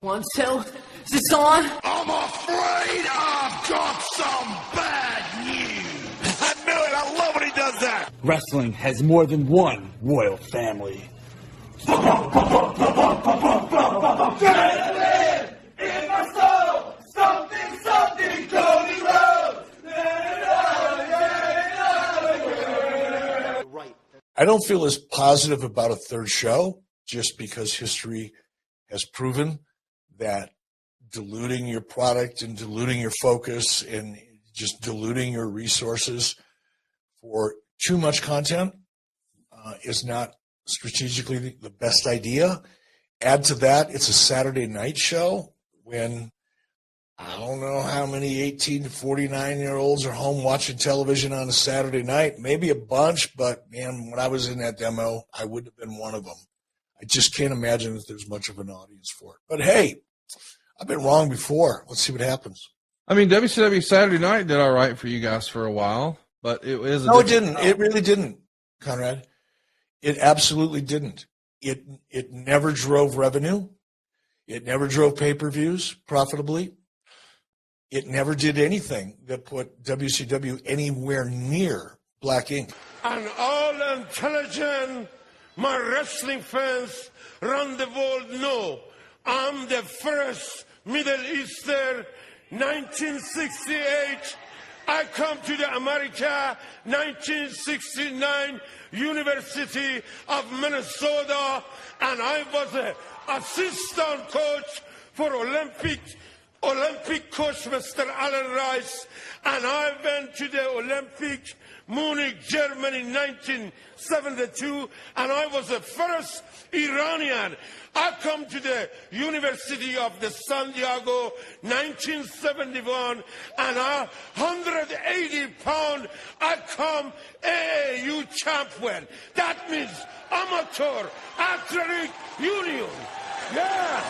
1, 2, is this on? I'm afraid I've got some bad news. I knew it. I love when he does that. Wrestling has more than one royal family. In my soul, something, Cody Rhodes. I don't feel as positive about a third show just because history has proven that diluting your product and diluting your focus and just diluting your resources for too much content is not strategically the best idea. Add to that, it's a Saturday night show when I don't know how many 18 to 49-year-olds are home watching television on a Saturday night. Maybe a bunch, but, man, when I was in that demo, I wouldn't have been one of them. I just can't imagine that there's much of an audience for it. But, hey, I've been wrong before. Let's see what happens. I mean, WCW Saturday Night did all right for you guys for a while, but it is No, it didn't. It really didn't, Conrad. It absolutely didn't. It never drove revenue. It never drove pay-per-views profitably. It never did anything that put WCW anywhere near black ink. And all intelligent, my wrestling fans around the world know I'm the first Middle Eastern, 1968. I come to the America, 1969, University of Minnesota, and I was an assistant coach for Olympic coach Mr. Alan Rice, and I went to the Olympic Munich, Germany, 1972, and I was the first Iranian. I come to the University of the San Diego, 1971, and I 180 pound. I come AAU champion. That means amateur athletic union. Yeah.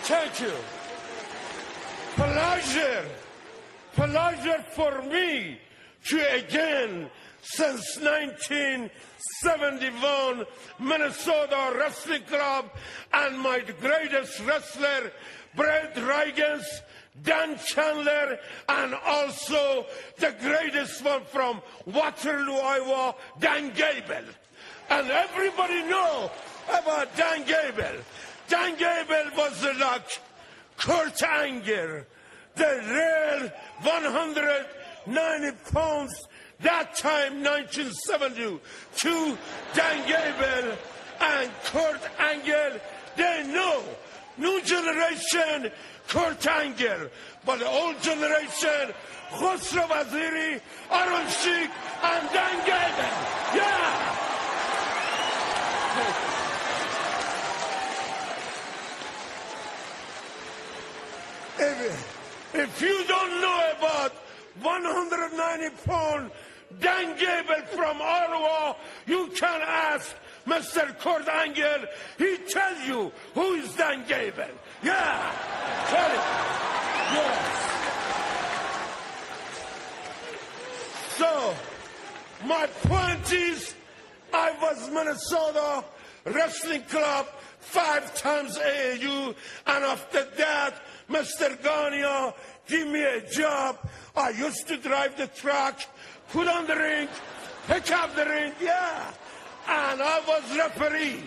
Thank you. Pleasure for me to again, since 1971, Minnesota Wrestling Club, and my greatest wrestler, Brett Riggins, Dan Chandler, and also the greatest one from Waterloo, Iowa, Dan Gable. And everybody know about Dan Gable. Dan Gable was like Kurt Angle, the real 190 pounds, that time 1972. Dan Gable and Kurt Angle, they know. New generation, Kurt Angle. But the old generation, Khosrow Vaziri, Aaron Sheik, and Dan Gable. Yeah! If you don't know about 190 pound Dan Gable from Ottawa, you can ask Mr. Kurt Angle. He tell you who is Dan Gable. Yeah, tell him. Yes. So, my point is, I was Minnesota Wrestling Club 5 times AAU, and after that, Mr. Gania give me a job. I used to drive the truck, put on the ring, pick up the ring, yeah. And I was referee.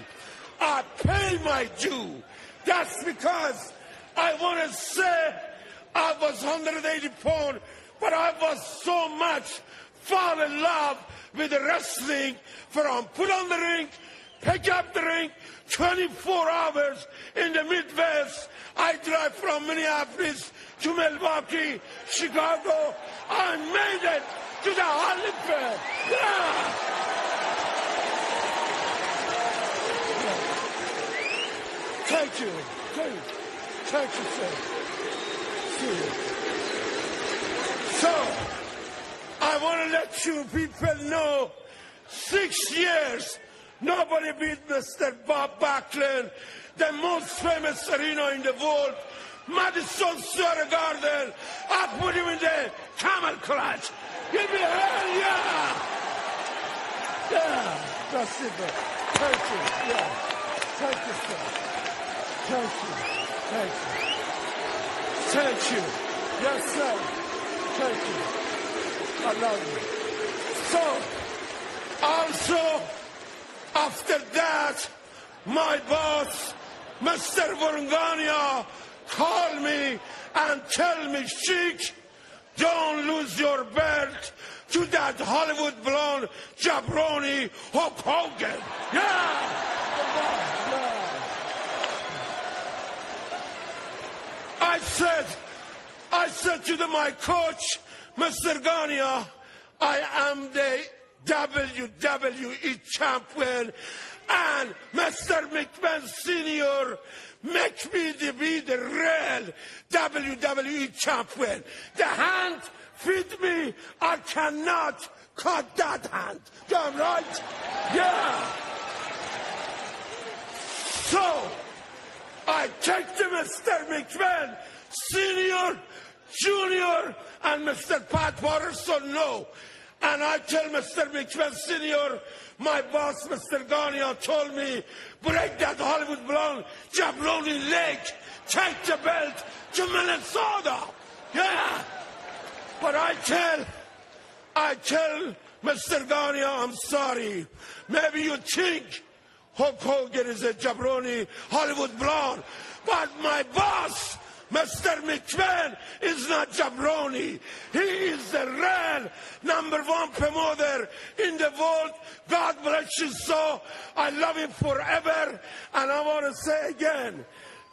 I pay my due. That's because I want to say I was 180 pounds, but I was so much fall in love with the wrestling from put on the ring, pick up the ring, 24 hours in the Midwest. I drive from Minneapolis to Milwaukee, Chicago. I made it to the Olympics. Yeah. Thank you. Thank you, sir. See you. So, I want to let you people know, 6 years, nobody beat Mr. Bob Backlund, the most famous arena in the world, Madison Square Garden. I put him in the camel clutch. Give me a hell yeah! Yeah. That's it, man. Thank you. Yeah. Thank you, sir. Thank you. Thank you. Thank you. Yes, sir. Thank you. I love you. So, also, after that, my boss, Mr. Vurungania, called me and tell me, Sheik, don't lose your belt to that Hollywood blonde Jabroni Hulk Hogan. Yeah! I said to my coach, Mr. Gania, I am the WWE champion, and Mr. McMahon Sr. make me to be the real WWE champion. The hand fit me, I cannot cut that hand. Damn right? Yeah. So, I take to Mr. McMahon Sr., Junior, and Mr. Pat Patterson, no. And I tell Mr. McMahon Sr., my boss, Mr. Gania, told me, break that Hollywood blonde Jabroni leg, take the belt to Minnesota. Yeah. But I tell Mr. Gania, I'm sorry. Maybe you think Hulk Hogan is a Jabroni Hollywood blonde, but my boss, Mr. McMahon, is not Jabroni. He is the real #1 promoter in the world. God bless you so. I love him forever. And I want to say again,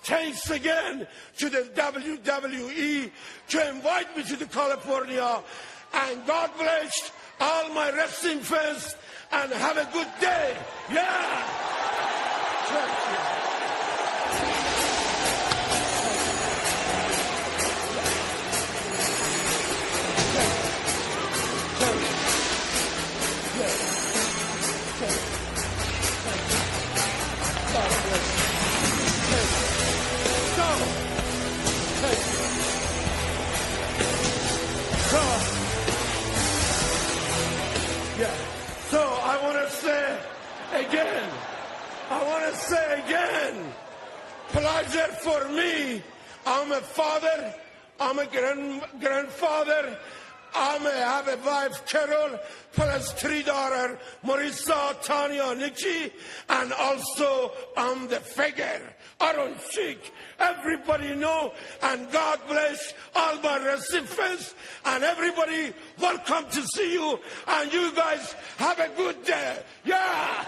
thanks again to the WWE to invite me to the California. And God bless all my wrestling fans and have a good day. Yeah. Thank you. So I want to say again, pleasure for me. I'm a father, I'm a grandfather, I have a wife, Carol, plus 3 daughters, Marissa, Tanya, Nikki, and also I'm the figure. Aaron Sheik. Everybody know, and God bless all my wrestling fans, and everybody, welcome to see you, and you guys have a good day. Yeah!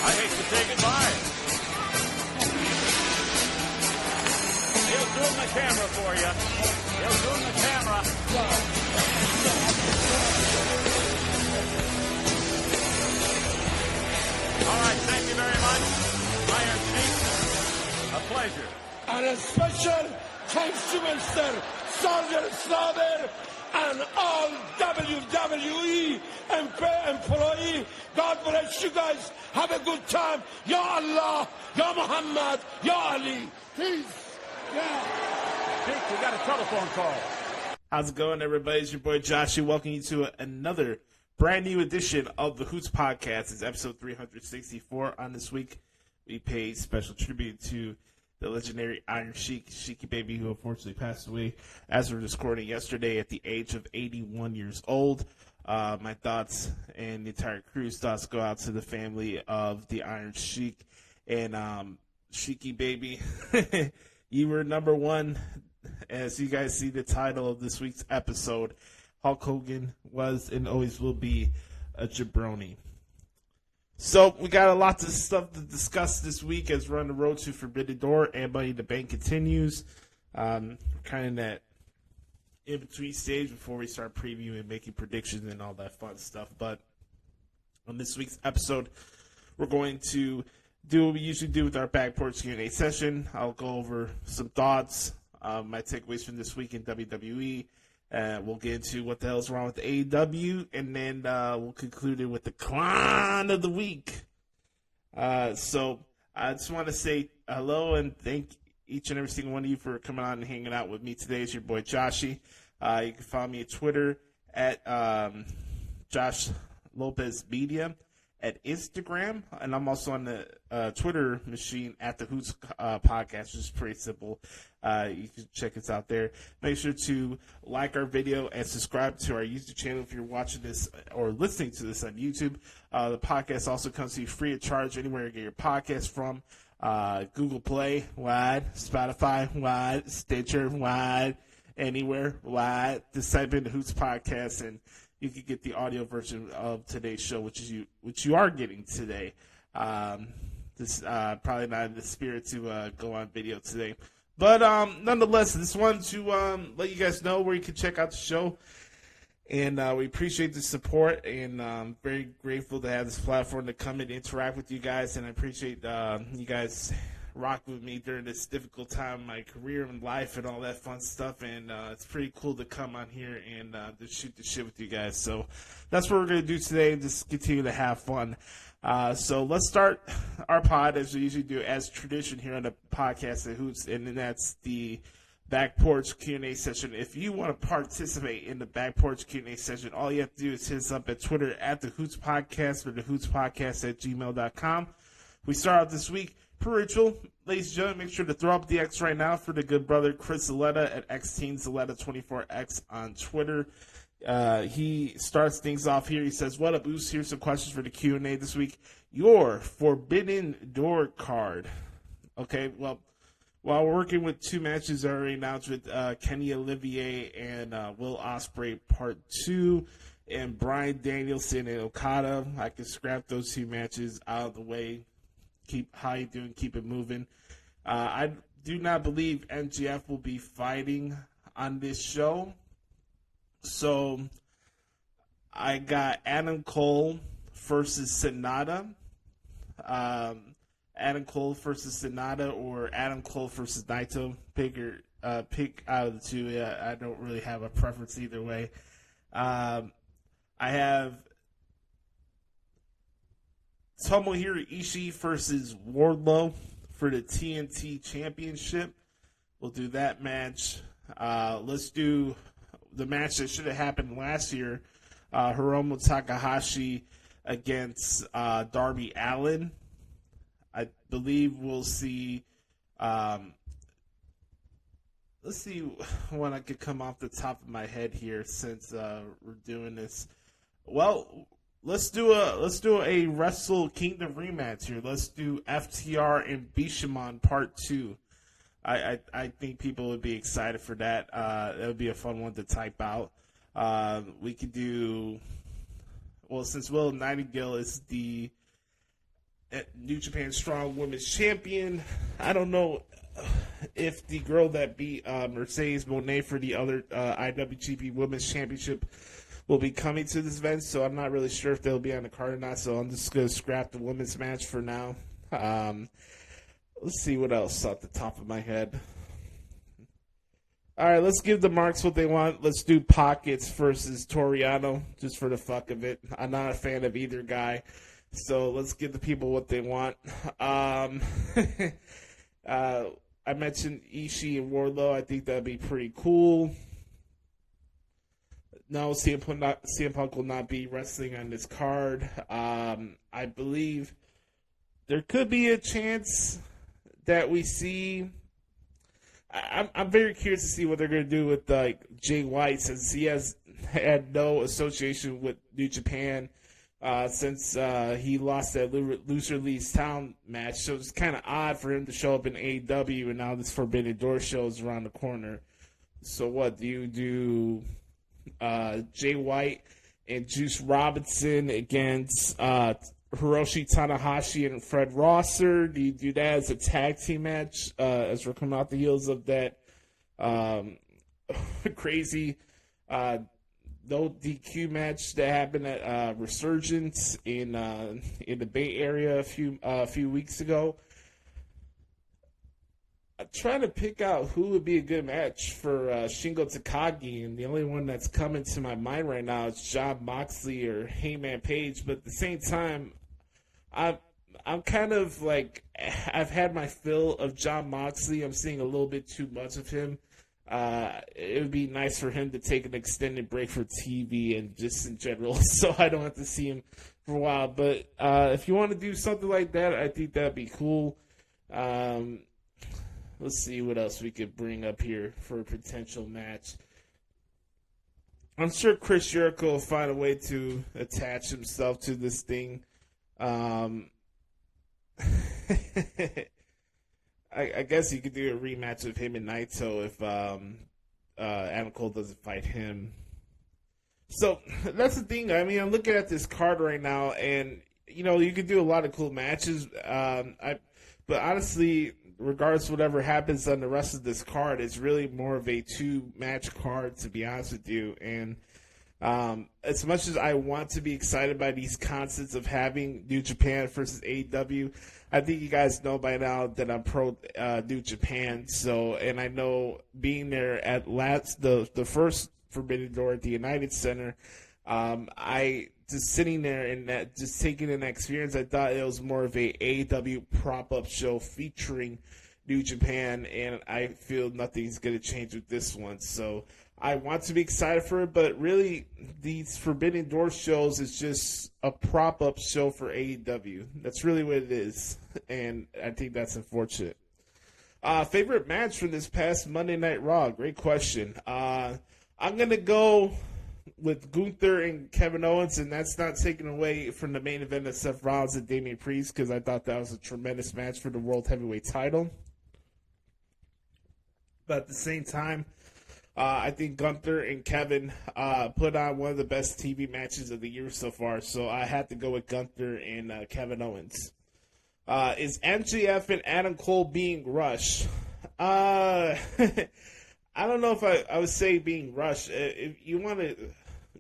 I hate to say goodbye. He'll zoom the camera for you. He'll zoom the camera. All right, thank you very much, Iron Sheik. A pleasure. And a special thanks to Mr. Sergeant Slaughter and all WWE employee. God bless you guys. Have a good time. Ya Allah, Ya Muhammad, Ya Ali. Peace. Yeah. Pete, we got a telephone call. How's it going, everybody? It's your boy Joshie. Welcome you to another brand new edition of the Hoots podcast. It's episode 364. On this week, we pay special tribute to the legendary Iron Sheik, Sheiky Baby, who unfortunately passed away as we were recording yesterday at the age of 81 years old. My thoughts and the entire crew's thoughts go out to the family of the Iron Sheik. And Sheiky Baby, you were #1. As you guys see the title of this week's episode, Hulk Hogan was and always will be a jabroni. So we got a lot of stuff to discuss this week as we're on the road to Forbidden Door and Money in the Bank continues. Kind of in that in-between stage before we start previewing and making predictions and all that fun stuff. But on this week's episode, we're going to do what we usually do with our Back Porch Q&A session. I'll go over some thoughts, my takeaways from this week in WWE. We'll get into what the hell's wrong with the AEW, and then we'll conclude it with the CLAHN of the week. So I just want to say hello and thank each and every single one of you for coming on and hanging out with me today. It's your boy Joshie. You can follow me at Twitter at Josh Lopez Media, at Instagram, and I'm also on the Twitter machine at the Hoots Podcast, which is pretty simple. You can check us out there. Make sure to like our video and subscribe to our YouTube channel if you're watching this or listening to this on YouTube. The podcast also comes to you free of charge anywhere you get your podcast from. Google Play, wide, Spotify, wide, Stitcher, wide, anywhere, wide. Just type in the Hoots Podcast and you can get the audio version of today's show, which you are getting today. This probably not in the spirit to go on video today, but nonetheless, just wanted to let you guys know where you can check out the show, and we appreciate the support, and I'm very grateful to have this platform to come and interact with you guys, and I appreciate you guys rock with me during this difficult time in my career and life and all that fun stuff, and it's pretty cool to come on here and just shoot the shit with you guys. So that's what we're going to do today, and just continue to have fun. So let's start our pod as we usually do, as tradition here on the podcast at Hoots, and then that's the Back Porch Q&A session. If you want to participate in the Back Porch Q&A session, all you have to do is hit us up at Twitter at the Hoots Podcast or the Hoots Podcast at gmail.com. We start out this week per ritual. Ladies and gentlemen, make sure to throw up the X right now for the good brother Chris Zaletta at XTeenZaletta24X on Twitter. He starts things off here. He says, "What up, Oos? Here's some questions for the Q&A this week. Your Forbidden Door card." Okay, well, while we're working with two matches already announced with Kenny Olivier and Will Ospreay Part 2 and Bryan Danielson and Okada, I can scrap those two matches out of the way. How you doing? Keep it moving. I do not believe MJF will be fighting on this show. So I got Adam Cole versus Sonata. Adam Cole versus Sonata or Adam Cole versus Naito. Pick out of the two. I don't really have a preference either way. I have Tomohiro Ishii versus Wardlow for the TNT Championship. We'll do that match. Let's do the match that should have happened last year. Hiromu Takahashi against Darby Allin. I believe we'll see. Let's see when I could come off the top of my head here since we're doing this. Well, let's do a Wrestle Kingdom rematch here. Let's do FTR and Bishamon Part 2. I think people would be excited for that. That would be a fun one to type out. We could do, well, since Will Nightingale is the New Japan Strong Women's Champion, I don't know if the girl that beat Mercedes Moné for the other IWGP Women's Championship will be coming to this event, so I'm not really sure if they'll be on the card or not, so I'm just going to scrap the women's match for now. Let's see what else off the top of my head. All right, let's give the marks what they want. Let's do Pockets versus Toriano, just for the fuck of it. I'm not a fan of either guy, so let's give the people what they want. I mentioned Ishii and Wardlow. I think that'd be pretty cool. No, CM Punk will not be wrestling on this card. I believe there could be a chance that we see. I'm very curious to see what they're going to do with Jay White, since he has had no association with New Japan since he lost that Loser Leaves Town match. So it's kind of odd for him to show up in AEW, and now this Forbidden Door show is around the corner. So what do you do? Jay White and Juice Robinson against Hiroshi Tanahashi and Fred Rosser. Do you do that as a tag team match as we're coming out the heels of that crazy no DQ match that happened at Resurgence in the Bay Area a few weeks ago? I'm trying to pick out who would be a good match for Shingo Takagi, and the only one that's coming to my mind right now is Jon Moxley or Hangman Page. But at the same time, I'm kind of like, I've had my fill of Jon Moxley. I'm seeing a little bit too much of him. it would be nice for him to take an extended break for TV and just in general, so I don't have to see him for a while. But if you want to do something like that, I think that'd be cool. Let's see what else we could bring up here for a potential match. I'm sure Chris Jericho will find a way to attach himself to this thing. I guess you could do a rematch of him and Naito if Adam Cole doesn't fight him. So that's the thing. I mean, I'm looking at this card right now, and you could do a lot of cool matches. But honestly, regardless of whatever happens on the rest of this card, it's really more of a 2-match card, to be honest with you. And as much as I want to be excited by these concepts of having New Japan versus AEW, I think you guys know by now that I'm pro New Japan. So, and I know being there at the first Forbidden Door at the United Center, I just sitting there and just taking in that experience, I thought it was more of a AEW prop-up show featuring New Japan, and I feel nothing's going to change with this one. So I want to be excited for it, but really these Forbidden Door shows is just a prop-up show for AEW. That's really what it is, and I think that's unfortunate. Favorite match from this past Monday Night Raw? Great question. I'm going to go with Gunther and Kevin Owens, and that's not taken away from the main event of Seth Rollins and Damian Priest, because I thought that was a tremendous match for the World Heavyweight title. But at the same time, I think Gunther and Kevin put on one of the best TV matches of the year so far, so I had to go with Gunther and Kevin Owens. Is MJF and Adam Cole being rushed? I don't know if I would say being rushed. If you want to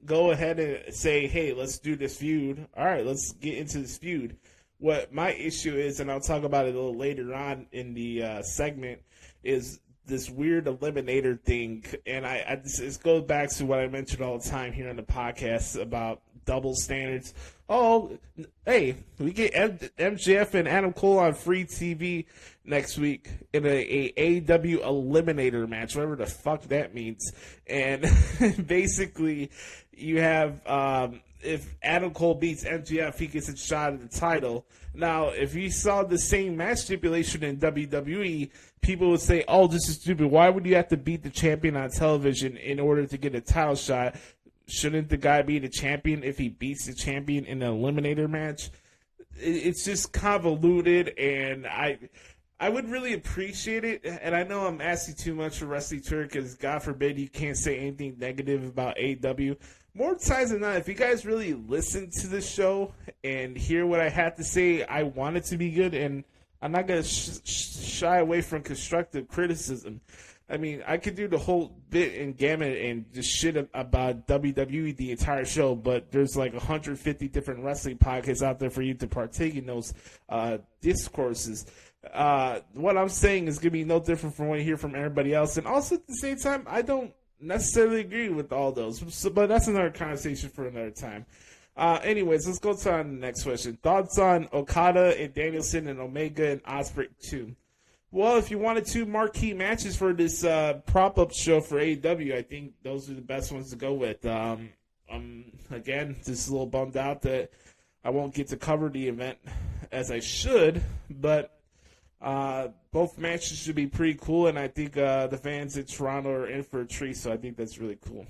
go ahead and say, hey, let's do this feud, all right, let's get into this feud. What my issue is, and I'll talk about it a little later on in the segment, is this weird eliminator thing. And it goes back to what I mentioned all the time here on the podcast about double standards. Oh, hey, we get MJF and Adam Cole on free TV next week in a AEW eliminator match, whatever the fuck that means. And basically, you have if Adam Cole beats MJF, he gets a shot at the title. Now, if you saw the same match stipulation in WWE, people would say, oh, this is stupid. Why would you have to beat the champion on television in order to get a title shot? Shouldn't the guy be the champion if he beats the champion in an eliminator match? It's just convoluted, and I would really appreciate it. And I know I'm asking too much for Wrestling Tour because, God forbid, you can't say anything negative about AEW. More times than not, if you guys really listen to the show and hear what I have to say, I want it to be good, and I'm not going to shy away from constructive criticism. I mean, I could do the whole bit and gamut and just shit about WWE the entire show, but there's like 150 different wrestling podcasts out there for you to partake in those discourses. What I'm saying is going to be no different from what you hear from everybody else. And also at the same time, I don't necessarily agree with all those, but that's another conversation for another time. Anyways, let's go to the next question. Thoughts on Okada and Danielson and Omega and Ospreay 2? Well, if you wanted 2 marquee matches for this prop-up show for AEW, I think those are the best ones to go with. Again, just a little bummed out that I won't get to cover the event as I should, but both matches should be pretty cool, and I think the fans in Toronto are in for a treat, so I think that's really cool.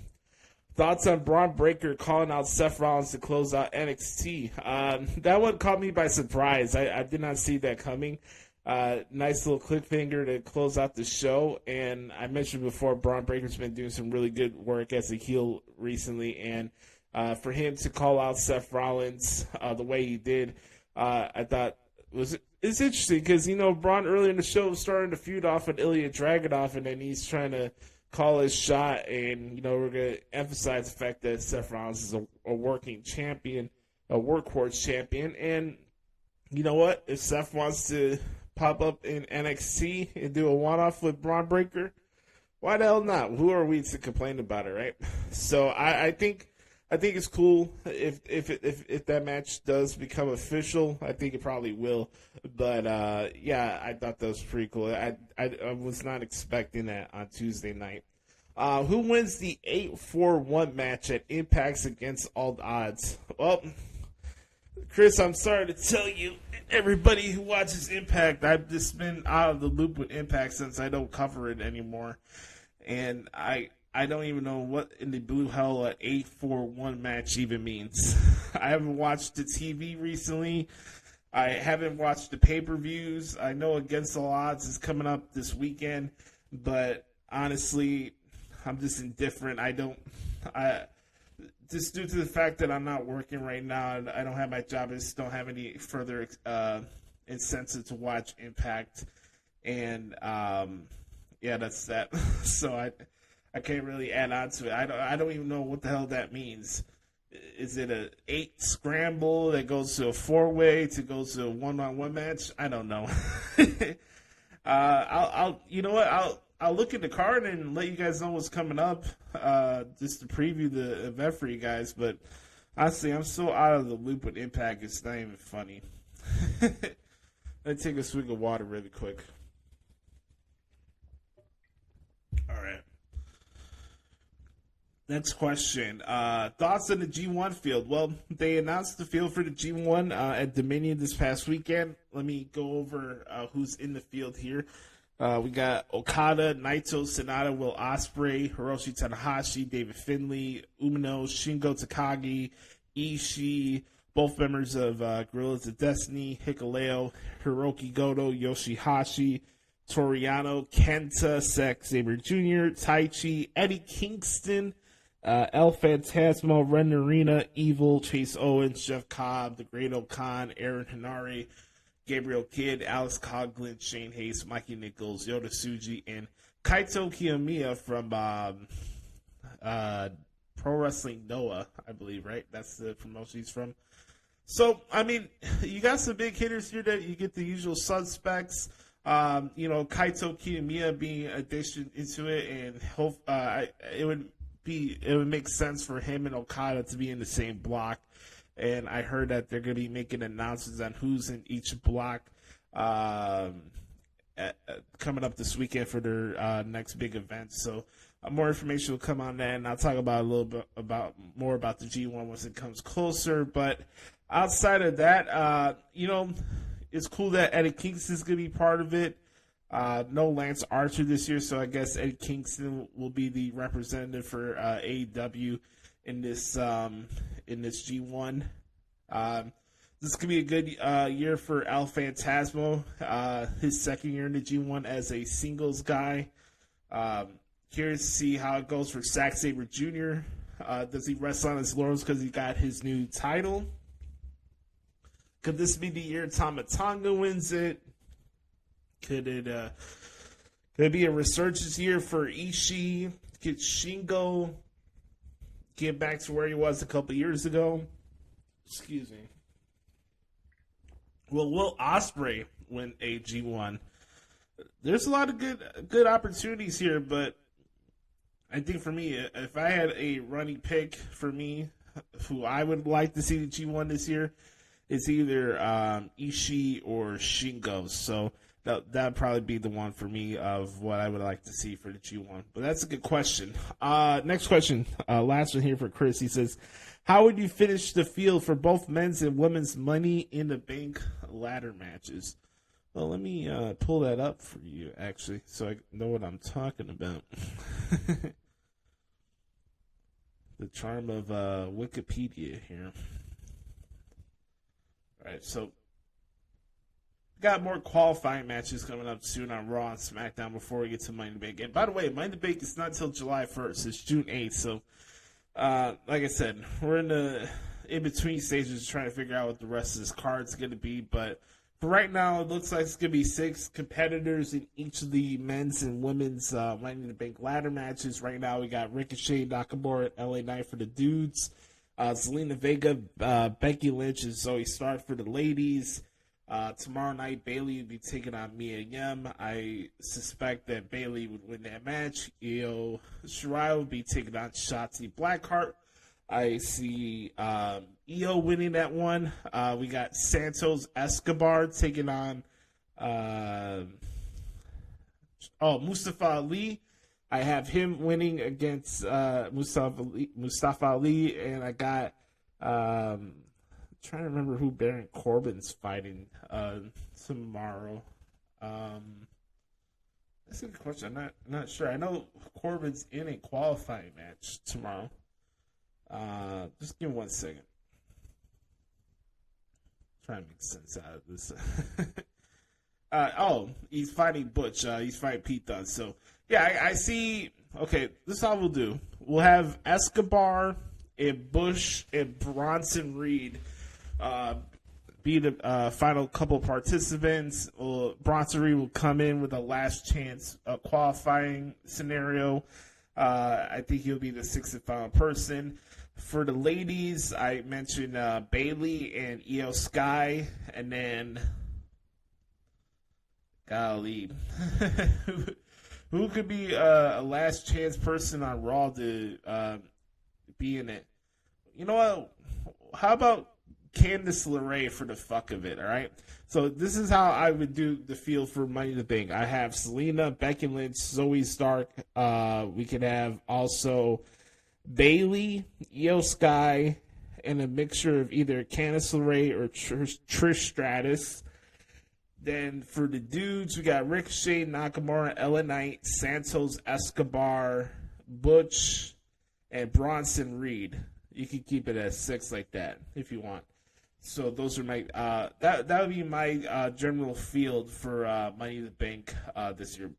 Thoughts on Braun Breaker calling out Seth Rollins to close out NXT? That one caught me by surprise. I did not see that coming. Nice little cliffhanger to close out the show. And I mentioned before, Braun Breaker's been doing some really good work as a heel recently. And for him to call out Seth Rollins the way he did, I thought it's interesting because, Braun earlier in the show was starting to feud off with Ilya Dragunov, and then he's trying to call his shot. And, we're going to emphasize the fact that Seth Rollins is a working champion, a workhorse champion. And you know what? If Seth wants to pop up in NXT and do a one-off with Braun Breaker, why the hell not? Who are we to complain about it, right? So I think I think it's cool if that match does become official. I think it probably will. But yeah, I thought that was pretty cool. I was not expecting that on Tuesday night. Who wins the 8-4-1 match at Impact's Against All Odds? Well, Chris, I'm sorry to tell you, everybody who watches Impact, I've just been out of the loop with Impact since I don't cover it anymore. And I don't even know what in the blue hell an 8-4-1 match even means. I haven't watched the TV recently. I haven't watched the pay-per-views. I know Against All Odds is coming up this weekend, but honestly, I'm just indifferent. Just due to the fact that I'm not working right now and I don't have my job, I just don't have any further incentive to watch Impact. And yeah, that's that. So I can't really add on to it. I don't even know what the hell that means. Is it a 8 scramble that goes to a 4-way to go to a 1-on-1 match? I don't know. I'll look at the card and let you guys know what's coming up, just to preview the event for you guys. But honestly, I'm so out of the loop with Impact, it's not even funny. Let me take a swig of water really quick. All right. Next question. Thoughts on the G1 field? Well, they announced the field for the G1 at Dominion this past weekend. Let me go over who's in the field here. We got Okada, Naito, Sonata, Will Ospreay, Hiroshi Tanahashi, David Finlay, Umino, Shingo Takagi, Ishii, both members of Guerrillas of Destiny, Hikuleo, Hiroki Goto, Yoshihashi, Toriano, Kenta, Zack Sabre Jr., Taichi, Eddie Kingston, El Phantasmo, Ren Narita, Evil, Chase Owens, Jeff Cobb, The Great O'Khan, Aaron Hinari, Gabriel Kidd, Alex Coughlin, Shane Hayes, Mikey Nichols, Yota Tsuji, and Kaito Kiyomiya from Pro Wrestling Noah, I believe, right? That's the promotion he's from. So, I mean, you got some big hitters here that you get the usual suspects. Kaito Kiyomiya being addition into it, and it would make sense for him and Okada to be in the same block. And I heard that they're going to be making announcements on who's in each block coming up this weekend for their next big event. So more information will come on that, and I'll talk about a little bit more about the G1 once it comes closer. But outside of that, it's cool that Eddie Kingston is going to be part of it. No Lance Archer this year, so I guess Eddie Kingston will be the representative for AEW in this G1. This could be a good year for El Phantasmo. His second year in the G1 as a singles guy. Curious to see how it goes for Zack Sabre Jr. Does he rest on his laurels because he got his new title? Could this be the year Tama Tonga wins it? Could it be a resurgence year for Ishii? Could Shingo get back to where he was a couple years ago? Excuse me. Will Ospreay win a G1? There's a lot of good opportunities here, but I think for me, if I had a running pick for me, who I would like to see the G1 this year, it's either Ishii or Shingo. So that'd probably be the one for me of what I would like to see for the G1. But that's a good question. Next question, last one here for Chris. He says, how would you finish the field for both men's and women's Money in the Bank ladder matches? Well, let me pull that up for you, actually, so I know what I'm talking about. The charm of Wikipedia here. All right, so got more qualifying matches coming up soon on Raw and SmackDown before we get to Money in the Bank. And by the way, Money in the Bank is not until July 1st. It's June 8th. So, like I said, we're in the in-between stages trying to figure out what the rest of this card's going to be. But for right now, it looks like it's going to be 6 competitors in each of the men's and women's Money in the Bank ladder matches. Right now, we got Ricochet, Nakamura, and LA Knight for the dudes. Zelina Vega, Becky Lynch, and Zoe Stark for the ladies. Tomorrow night, Bayley will be taking on Mia Yim. I suspect that Bayley would win that match. Io Shirai will be taking on Shotzi Blackheart. I see EO winning that one. We got Santos Escobar taking on Mustafa Ali. I have him winning against Mustafa Ali, and I got trying to remember who Baron Corbin's fighting tomorrow. That's a good question. I'm not sure. I know Corbin's in a qualifying match tomorrow. Just give me 1 second. Try to make sense out of this. He's fighting Butch. He's fighting Pete Dunne. So, yeah, I see. Okay, this is how we'll do. We'll have Escobar and Bush and Bronson Reed be the final couple participants. Bronson Reed will come in with a last chance qualifying scenario. I think he'll be the sixth and final person. For the ladies, I mentioned Bailey and Io Sky, and then golly, who could be a last chance person on Raw to be in it? You know what? How about Candice LeRae for the fuck of it, all right? So this is how I would do the field for Money in the Bank. I have Selena, Becky Lynch, Zoe Stark. We could have also Bailey, Io Sky, and a mixture of either Candice LeRae or Trish Stratus. Then for the dudes, we got Ricochet, Nakamura, LA Knight, Santos Escobar, Butch, and Bronson Reed. You can keep it at 6 like that if you want. So those are my that would be my general field for Money in the Bank this year.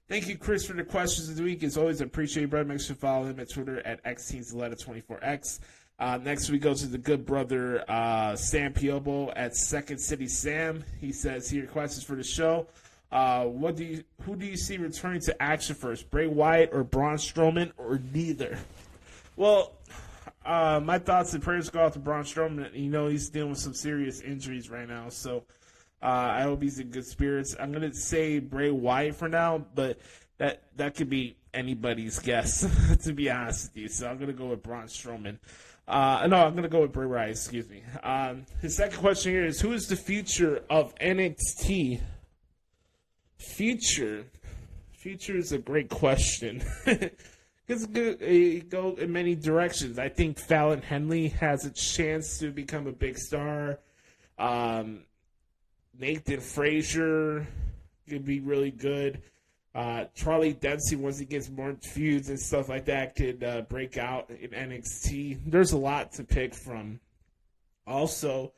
Thank you, Chris, for the questions of the week. As always, I appreciate you, brother. Make sure to follow him at Twitter at xteensletter24x. Next, we go to the good brother Sam Piobo at Second City Sam. He says, here are questions for the show. Who do you see returning to action first, Bray Wyatt or Braun Strowman, or neither? Well, my thoughts and prayers go out to Braun Strowman. You know, he's dealing with some serious injuries right now, so I hope he's in good spirits. I'm going to say Bray Wyatt for now, but that could be anybody's guess, to be honest with you. So I'm going to go with Braun Strowman. No, I'm going to go with Bray Wyatt, excuse me. His second question here is, who is the future of NXT? Future is a great question. It go in many directions. I think Fallon Henley has a chance to become a big star. Nathan Frazier could be really good. Charlie Dempsey, once he gets more feuds and stuff like that, could break out in NXT. There's a lot to pick from. Also,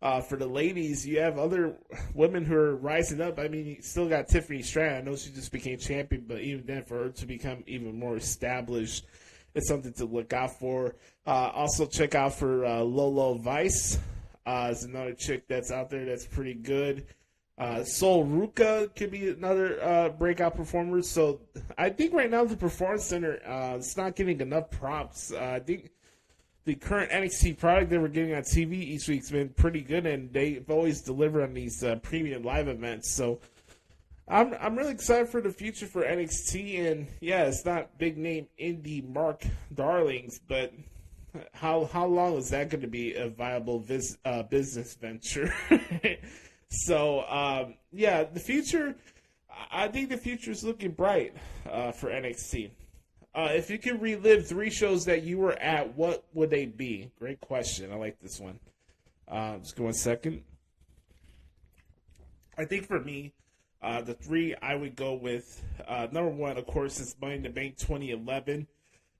for the ladies, you have other women who are rising up. I mean, you still got Tiffany Stratton. I know she just became champion, but even then, for her to become even more established, it's something to look out for. Also, check out for Lolo Vice. Is another chick that's out there that's pretty good. Sol Ruka could be another breakout performer. So I think right now the Performance Center is not getting enough props. I think the current NXT product that we're getting on TV each week's been pretty good, and they've always delivered on these premium live events. So I'm really excited for the future for NXT. And yeah, it's not big name indie Mark Darlings, but how long is that going to be a viable business venture? So, yeah, the future, I think the future is looking bright for NXT. If you could relive 3 shows that you were at, what would they be? Great question. I like this one. Just give 1 second. I think for me, the 3 I would go with, number 1, of course, is Money in the Bank 2011.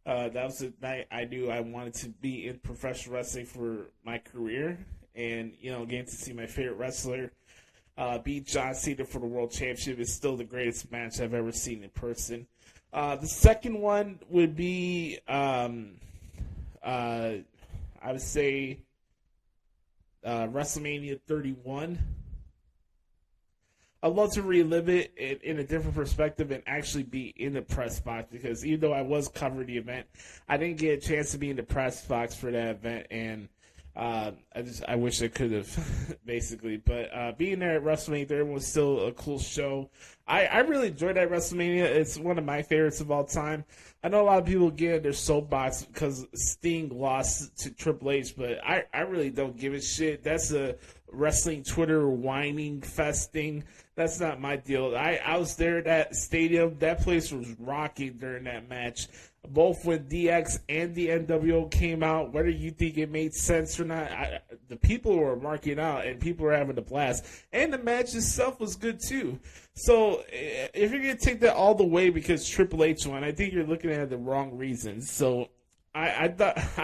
That was the night I knew I wanted to be in professional wrestling for my career. And, you know, getting to see my favorite wrestler beat John Cena for the World Championship is still the greatest match I've ever seen in person. The second one would be, I would say, WrestleMania 31. I'd love to relive it in a different perspective and actually be in the press box, because even though I was covering the event, I didn't get a chance to be in the press box for that event. And I wish I could have, basically. But being there at WrestleMania 30 was still a cool show. I really enjoyed that WrestleMania. It's one of my favorites of all time. I know a lot of people get in their soapbox because Sting lost to Triple H, but I really don't give a shit. That's a wrestling Twitter whining fest thing. That's not my deal. I was there at that stadium. That place was rocking during that match. Both when DX and the NWO came out, whether you think it made sense or not, the people were marking out and people were having a blast. And the match itself was good too. So if you're going to take that all the way because Triple H won, I think you're looking at it the wrong reasons. So I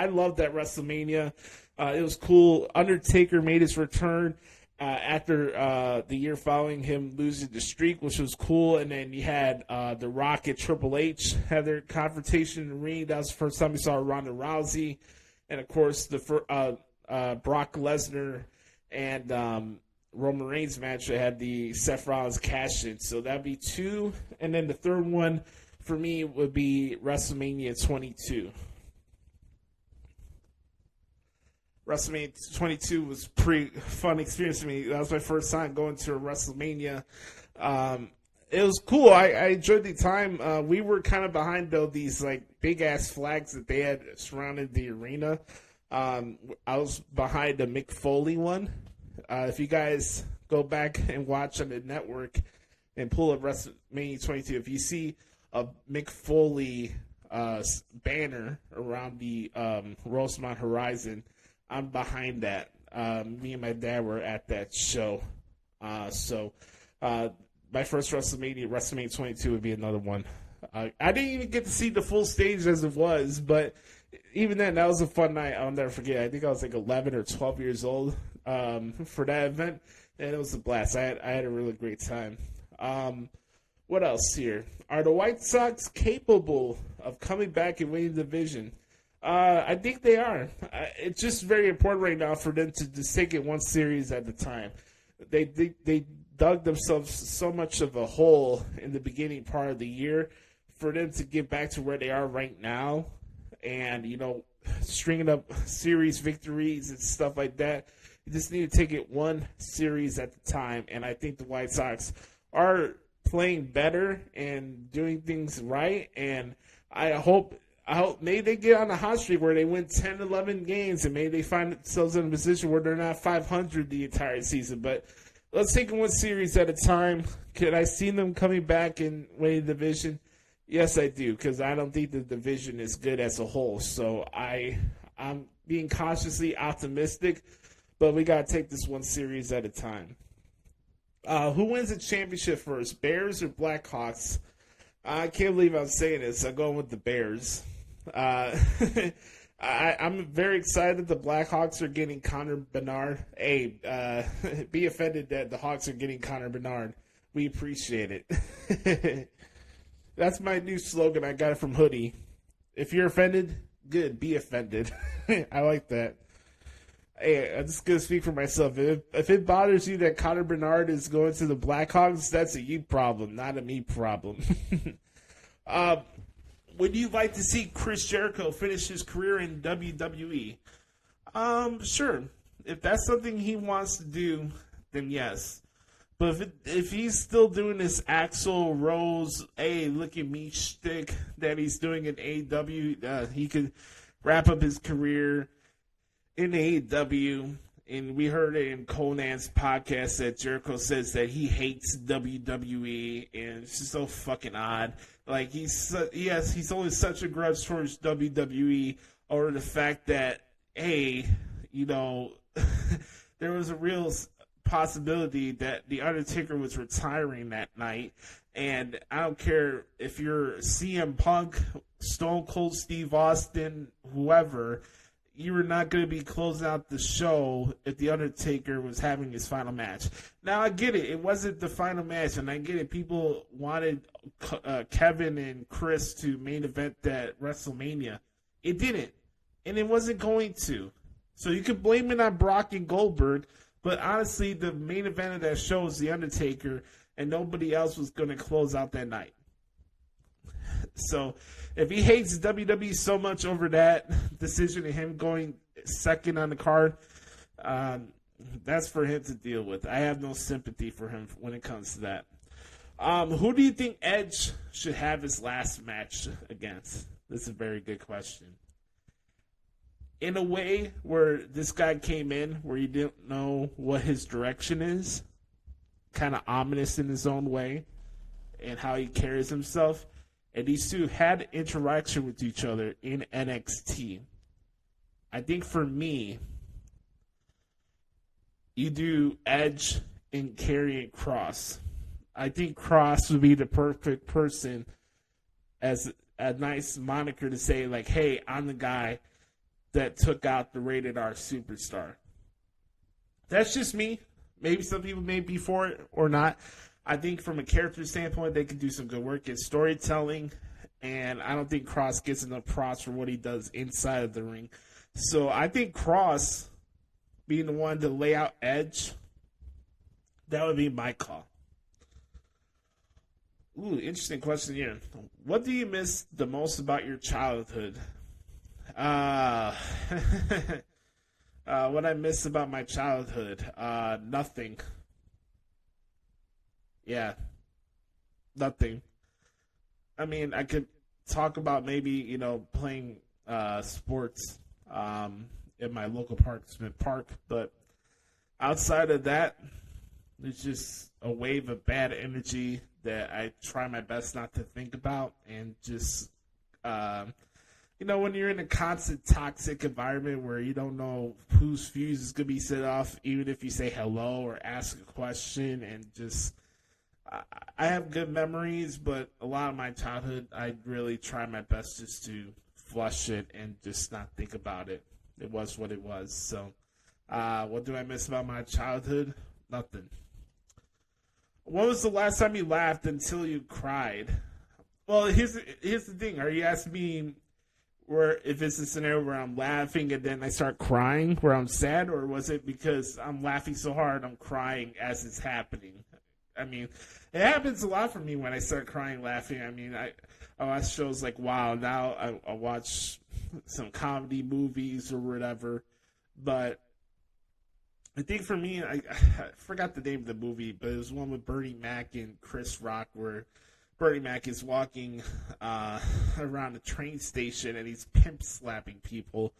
loved that WrestleMania. It was cool. Undertaker made his return after the year following him losing the streak, which was cool. And then you had The Rock and Triple H have their confrontation in the ring. That was the first time we saw Ronda Rousey. And, of course, the Brock Lesnar and Roman Reigns match. They had the Seth Rollins cash-in. So that would be 2. And then the third one for me would be WrestleMania 22. WrestleMania 22 was a pretty fun experience for me. That was my first time going to a WrestleMania. It was cool. I enjoyed the time. We were kind of behind, though, these like big-ass flags that they had surrounded the arena. I was behind the Mick Foley one. If you guys go back and watch on the network and pull up WrestleMania 22, if you see a Mick Foley banner around the Rosemont Horizon, I'm behind that. Me and my dad were at that show. So my first WrestleMania 22 would be another one. I didn't even get to see the full stage as it was, but even then, that was a fun night. I'll never forget. I think I was like 11 or 12 years old for that event, and it was a blast. I had a really great time. What else here? Are the White Sox capable of coming back and winning the division? I think they are. It's just very important right now for them to just take it one series at a time. They dug themselves so much of a hole in the beginning part of the year. For them to get back to where they are right now and, stringing up series victories and stuff like that, you just need to take it one series at a time. And I think the White Sox are playing better and doing things right. And I hope maybe they get on a hot streak where they win 10, 11 games, and maybe they find themselves in a position where they're not 500 the entire season. But let's take it one series at a time. Could I see them coming back and winning the division? Yes, I do, because I don't think the division is good as a whole. So I'm being cautiously optimistic, but we got to take this one series at a time. Who wins the championship first, Bears or Blackhawks? I can't believe I'm saying this. I'm going with the Bears. I'm very excited the Blackhawks are getting Connor Bedard. Hey, be offended that the Hawks are getting Connor Bedard. We appreciate it. That's my new slogan. I got it from Hoodie. If you're offended, good. Be offended. I like that. Hey, I'm just going to speak for myself. If it bothers you that Connor Bedard is going to the Blackhawks, that's a you problem, not a me problem. Would you like to see Chris Jericho finish his career in WWE? Sure. If that's something he wants to do, then yes. But if he's still doing this Axl Rose, hey, look at me shtick that he's doing in AEW, he could wrap up his career in AEW. And we heard it in Conan's podcast that Jericho says that he hates WWE, and it's just so fucking odd. Like he's only such a grudge towards WWE over the fact that, hey, there was a real possibility that The Undertaker was retiring that night, and I don't care if you're CM Punk, Stone Cold Steve Austin, whoever, you were not going to be closing out the show if The Undertaker was having his final match. Now, I get it. It wasn't the final match, and I get it. People wanted Kevin and Chris to main event that WrestleMania. It didn't, and it wasn't going to. So you could blame it on Brock and Goldberg, but honestly, the main event of that show was The Undertaker, and nobody else was going to close out that night. So if he hates WWE so much over that decision and him going second on the card, that's for him to deal with. I have no sympathy for him when it comes to that. Who do you think Edge should have his last match against? This is a very good question. In a way where this guy came in where you didn't know what his direction is, kind of ominous in his own way, and how he carries himself. And these two had interaction with each other in NXT. I think for me, you do Edge and Karrion Kross. I think Kross would be the perfect person as a nice moniker to say, like, hey, I'm the guy that took out the rated R superstar. That's just me. Maybe some people may be for it or not. I think from a character standpoint, they could do some good work in storytelling, and I don't think Kross gets enough props for what he does inside of the ring. So I think Kross being the one to lay out Edge, that would be my call. Ooh, interesting question here. What do you miss the most about your childhood? What I miss about my childhood? Nothing. Yeah. Nothing. I mean, I could talk about maybe, playing sports in my local park, Smith Park, but outside of that, there's just a wave of bad energy that I try my best not to think about, and just, when you're in a constant toxic environment where you don't know whose fuse is going to be set off, even if you say hello or ask a question, and just, I have good memories, but a lot of my childhood, I really try my best just to flush it and just not think about it. It was what it was. So, what do I miss about my childhood? Nothing. When was the last time you laughed until you cried? Well, here's the thing. Are you asking me where if it's a scenario where I'm laughing and then I start crying, where I'm sad, or was it because I'm laughing so hard I'm crying as it's happening? I mean, it happens a lot for me when I start crying, laughing. I mean, I watch shows like WoW. Now I watch some comedy movies or whatever. But I think for me, I forgot the name of the movie, but it was one with Bernie Mac and Chris Rock where Bernie Mac is walking around a train station and he's pimp slapping people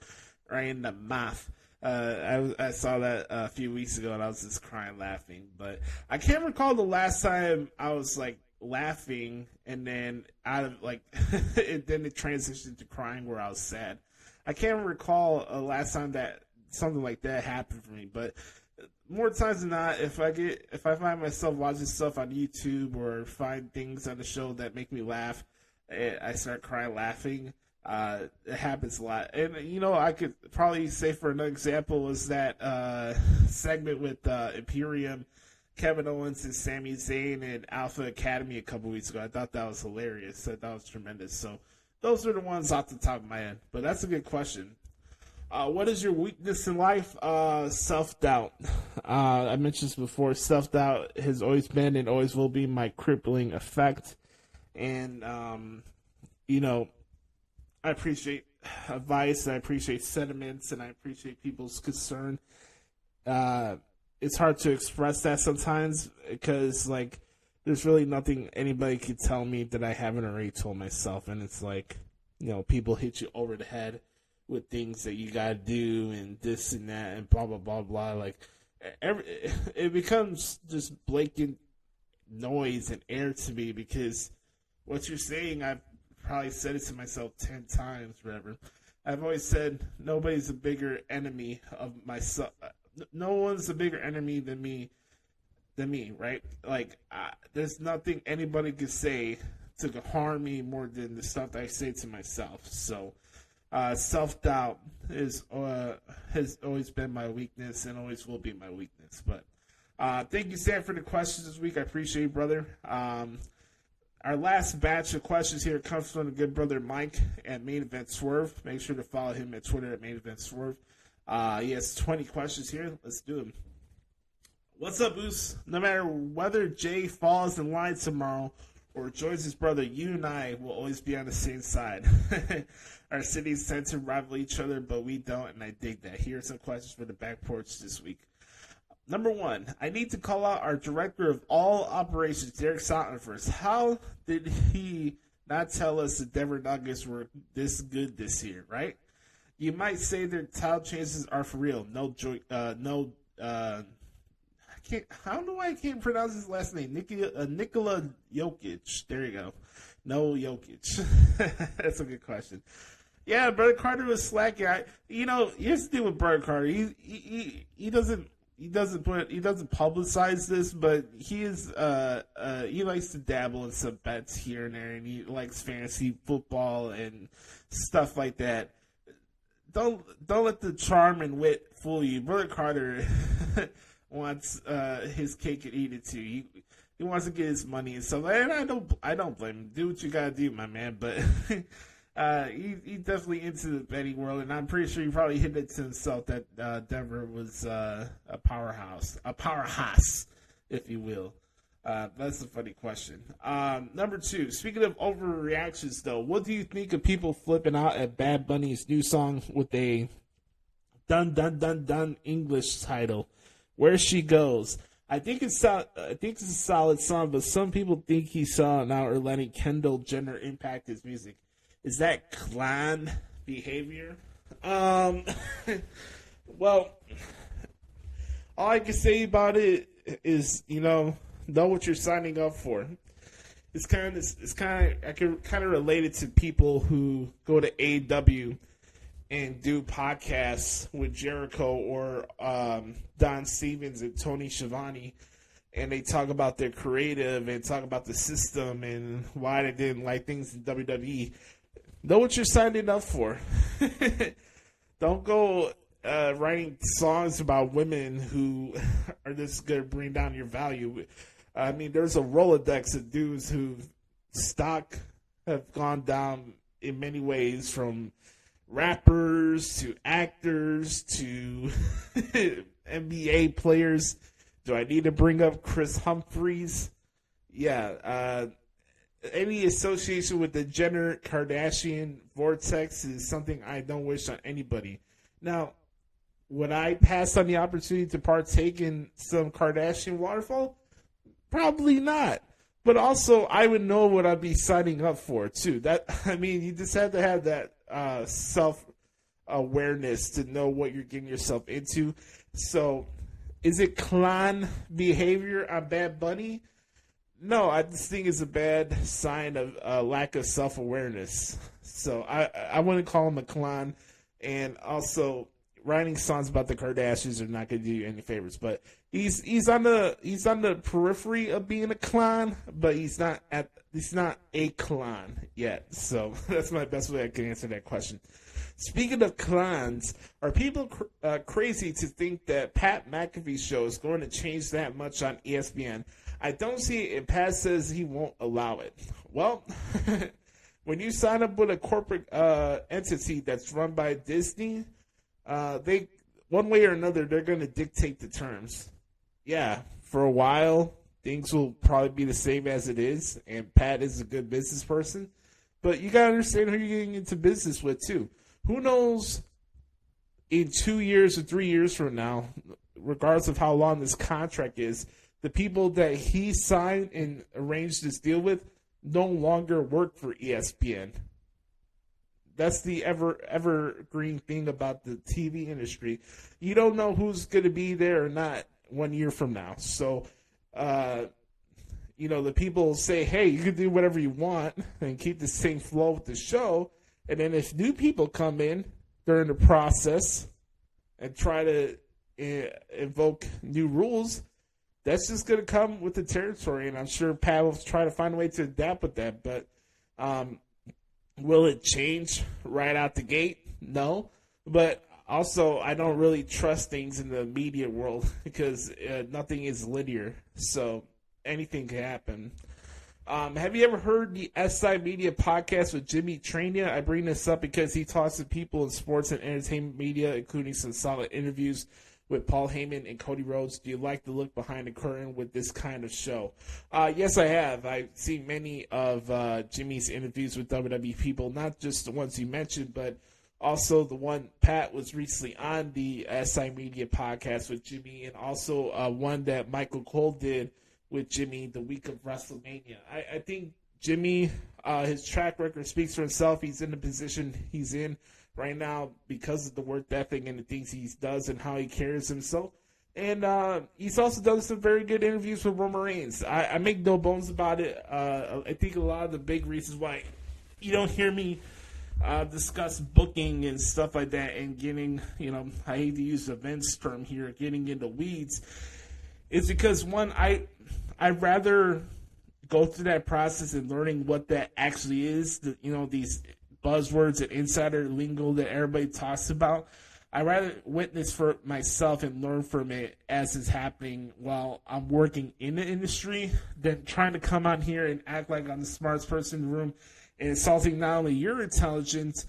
right in the mouth. I saw that a few weeks ago and I was just crying laughing. But I can't recall the last time I was like laughing and then out of like then it transitioned to crying where I was sad. I can't recall a last time that something like that happened for me. But more times than not, if I find myself watching stuff on YouTube or find things on the show that make me laugh, I start crying laughing. It happens a lot. And, I could probably say for another example was that segment with Imperium, Kevin Owens and Sami Zayn and Alpha Academy a couple weeks ago. I thought that was hilarious. I thought that was tremendous. So those are the ones off the top of my head. But that's a good question. What is your weakness in life? Self-doubt. I mentioned this before. Self-doubt has always been and always will be my crippling effect. And, I appreciate advice, I appreciate sentiments, and I appreciate people's concern. It's hard to express that sometimes because, there's really nothing anybody could tell me that I haven't already told myself. And it's like, people hit you over the head with things that you gotta do and this and that and blah, blah, blah, blah. It becomes just blatant noise and air to me because what you're saying, I've probably said it to myself 10 times, whatever. I've always said nobody's a bigger enemy of myself. No one's a bigger enemy than me, right? There's nothing anybody could say to harm me more than the stuff that I say to myself. So, self-doubt has always been my weakness and always will be my weakness. But thank you, Sam, for the questions this week. I appreciate you, brother. Our last batch of questions here comes from the good brother Mike at Main Event Swerve. Make sure to follow him at Twitter at Main Event Swerve. He has 20 questions here. Let's do them. What's up, Oos? No matter whether Jay falls in line tomorrow, or joins his brother, you and I will always be on the same side. Our cities tend to rival each other, but we don't, and I dig that. Here are some questions for the back porch this week. Number 1, I need to call out our director of all operations, Derek Soutton, first. How did he not tell us the Denver Nuggets were this good this year, right? You might say their title chances are for real. How do I can't pronounce his last name? Nikola Jokic. There you go. No Jokic. That's a good question. Yeah, Brother Carter was slacking. Here's the deal with Brother Carter. He doesn't publicize this, but he likes to dabble in some bets here and there, and he likes fantasy football and stuff like that. Don't let the charm and wit fool you. Brother Carter wants his cake and eat it too. He wants to get his money and stuff. And I don't blame him. Do what you gotta do, my man. But he's definitely into the betting world, and I'm pretty sure he probably hit it to himself that Denver was a powerhouse, if you will. That's a funny question. Number 2, speaking of overreactions, though, what do you think of people flipping out at Bad Bunny's new song with a dun dun dun dun English title, Where She Goes? I think it's a solid song, but some people think he saw now or letting Kendall Jenner impact his music. Is that CLAHN behavior? Well, all I can say about it is, know what you're signing up for. I can kind of relate it to people who go to AEW and do podcasts with Jericho or Don Stevens and Tony Schiavone, and they talk about their creative and talk about the system and why they didn't like things in WWE. Know what you're signing up for. Don't go writing songs about women who are just going to bring down your value. I mean, there's a Rolodex of dudes whose stock have gone down in many ways, from rappers to actors to NBA players. Do I need to bring up Chris Humphries? Yeah. Any association with the Jenner Kardashian vortex is something I don't wish on anybody. Now, would I pass on the opportunity to partake in some Kardashian waterfall? Probably not. But also, I would know what I'd be signing up for, too. You just have to have that self-awareness to know what you're getting yourself into. So, is it CLAHN behavior on Bad Bunny? No, I just think it's a bad sign of lack of self-awareness. So, I wouldn't call him a CLAHN. And also, writing songs about the Kardashians are not going to do you any favors. But he's on the periphery of being a CLAHN, but he's not a CLAHN yet. So that's my best way I can answer that question. Speaking of CLAHNs, are people crazy to think that Pat McAfee's show is going to change that much on ESPN? I don't see it, and Pat says he won't allow it. Well, when you sign up with a corporate entity that's run by Disney, they, one way or another, they're going to dictate the terms. Yeah, for a while, things will probably be the same as it is, and Pat is a good business person. But you got to understand who you're getting into business with, too. Who knows in 2 years or 3 years from now, regardless of how long this contract is, the people that he signed and arranged this deal with no longer work for ESPN. That's the evergreen thing about the TV industry. You don't know who's going to be there or not 1 year from now. So, the people say, hey, you can do whatever you want and keep the same flow with the show. And then if new people come in during the process and try to invoke new rules, that's just going to come with the territory. And I'm sure Pat will try to find a way to adapt with that. But will it change right out the gate? No. But also, I don't really trust things in the media world because nothing is linear. So anything can happen. Have you ever heard the SI Media podcast with Jimmy Trania? I bring this up because he talks to people in sports and entertainment media, including some solid interviews with Paul Heyman and Cody Rhodes. Do you like the look behind the curtain with this kind of show? Yes, I have. I've seen many of Jimmy's interviews with WWE people, not just the ones you mentioned, but also the one Pat was recently on the SI Media podcast with Jimmy, and also one that Michael Cole did with Jimmy the week of WrestleMania. I think Jimmy, his track record speaks for himself. He's in the position he's in right now because of the work ethic and the things he does and how he carries himself. And he's also done some very good interviews with Roman Reigns. I make no bones about it. I think a lot of the big reasons why you don't hear me discuss booking and stuff like that and getting, I hate to use the Vince term here, getting into weeds, is because, one, I'd rather go through that process and learning what that actually is, these buzzwords and insider lingo that everybody talks about. I'd rather witness for myself and learn from it as it's happening while I'm working in the industry than trying to come out here and act like I'm the smartest person in the room and insulting not only your intelligence,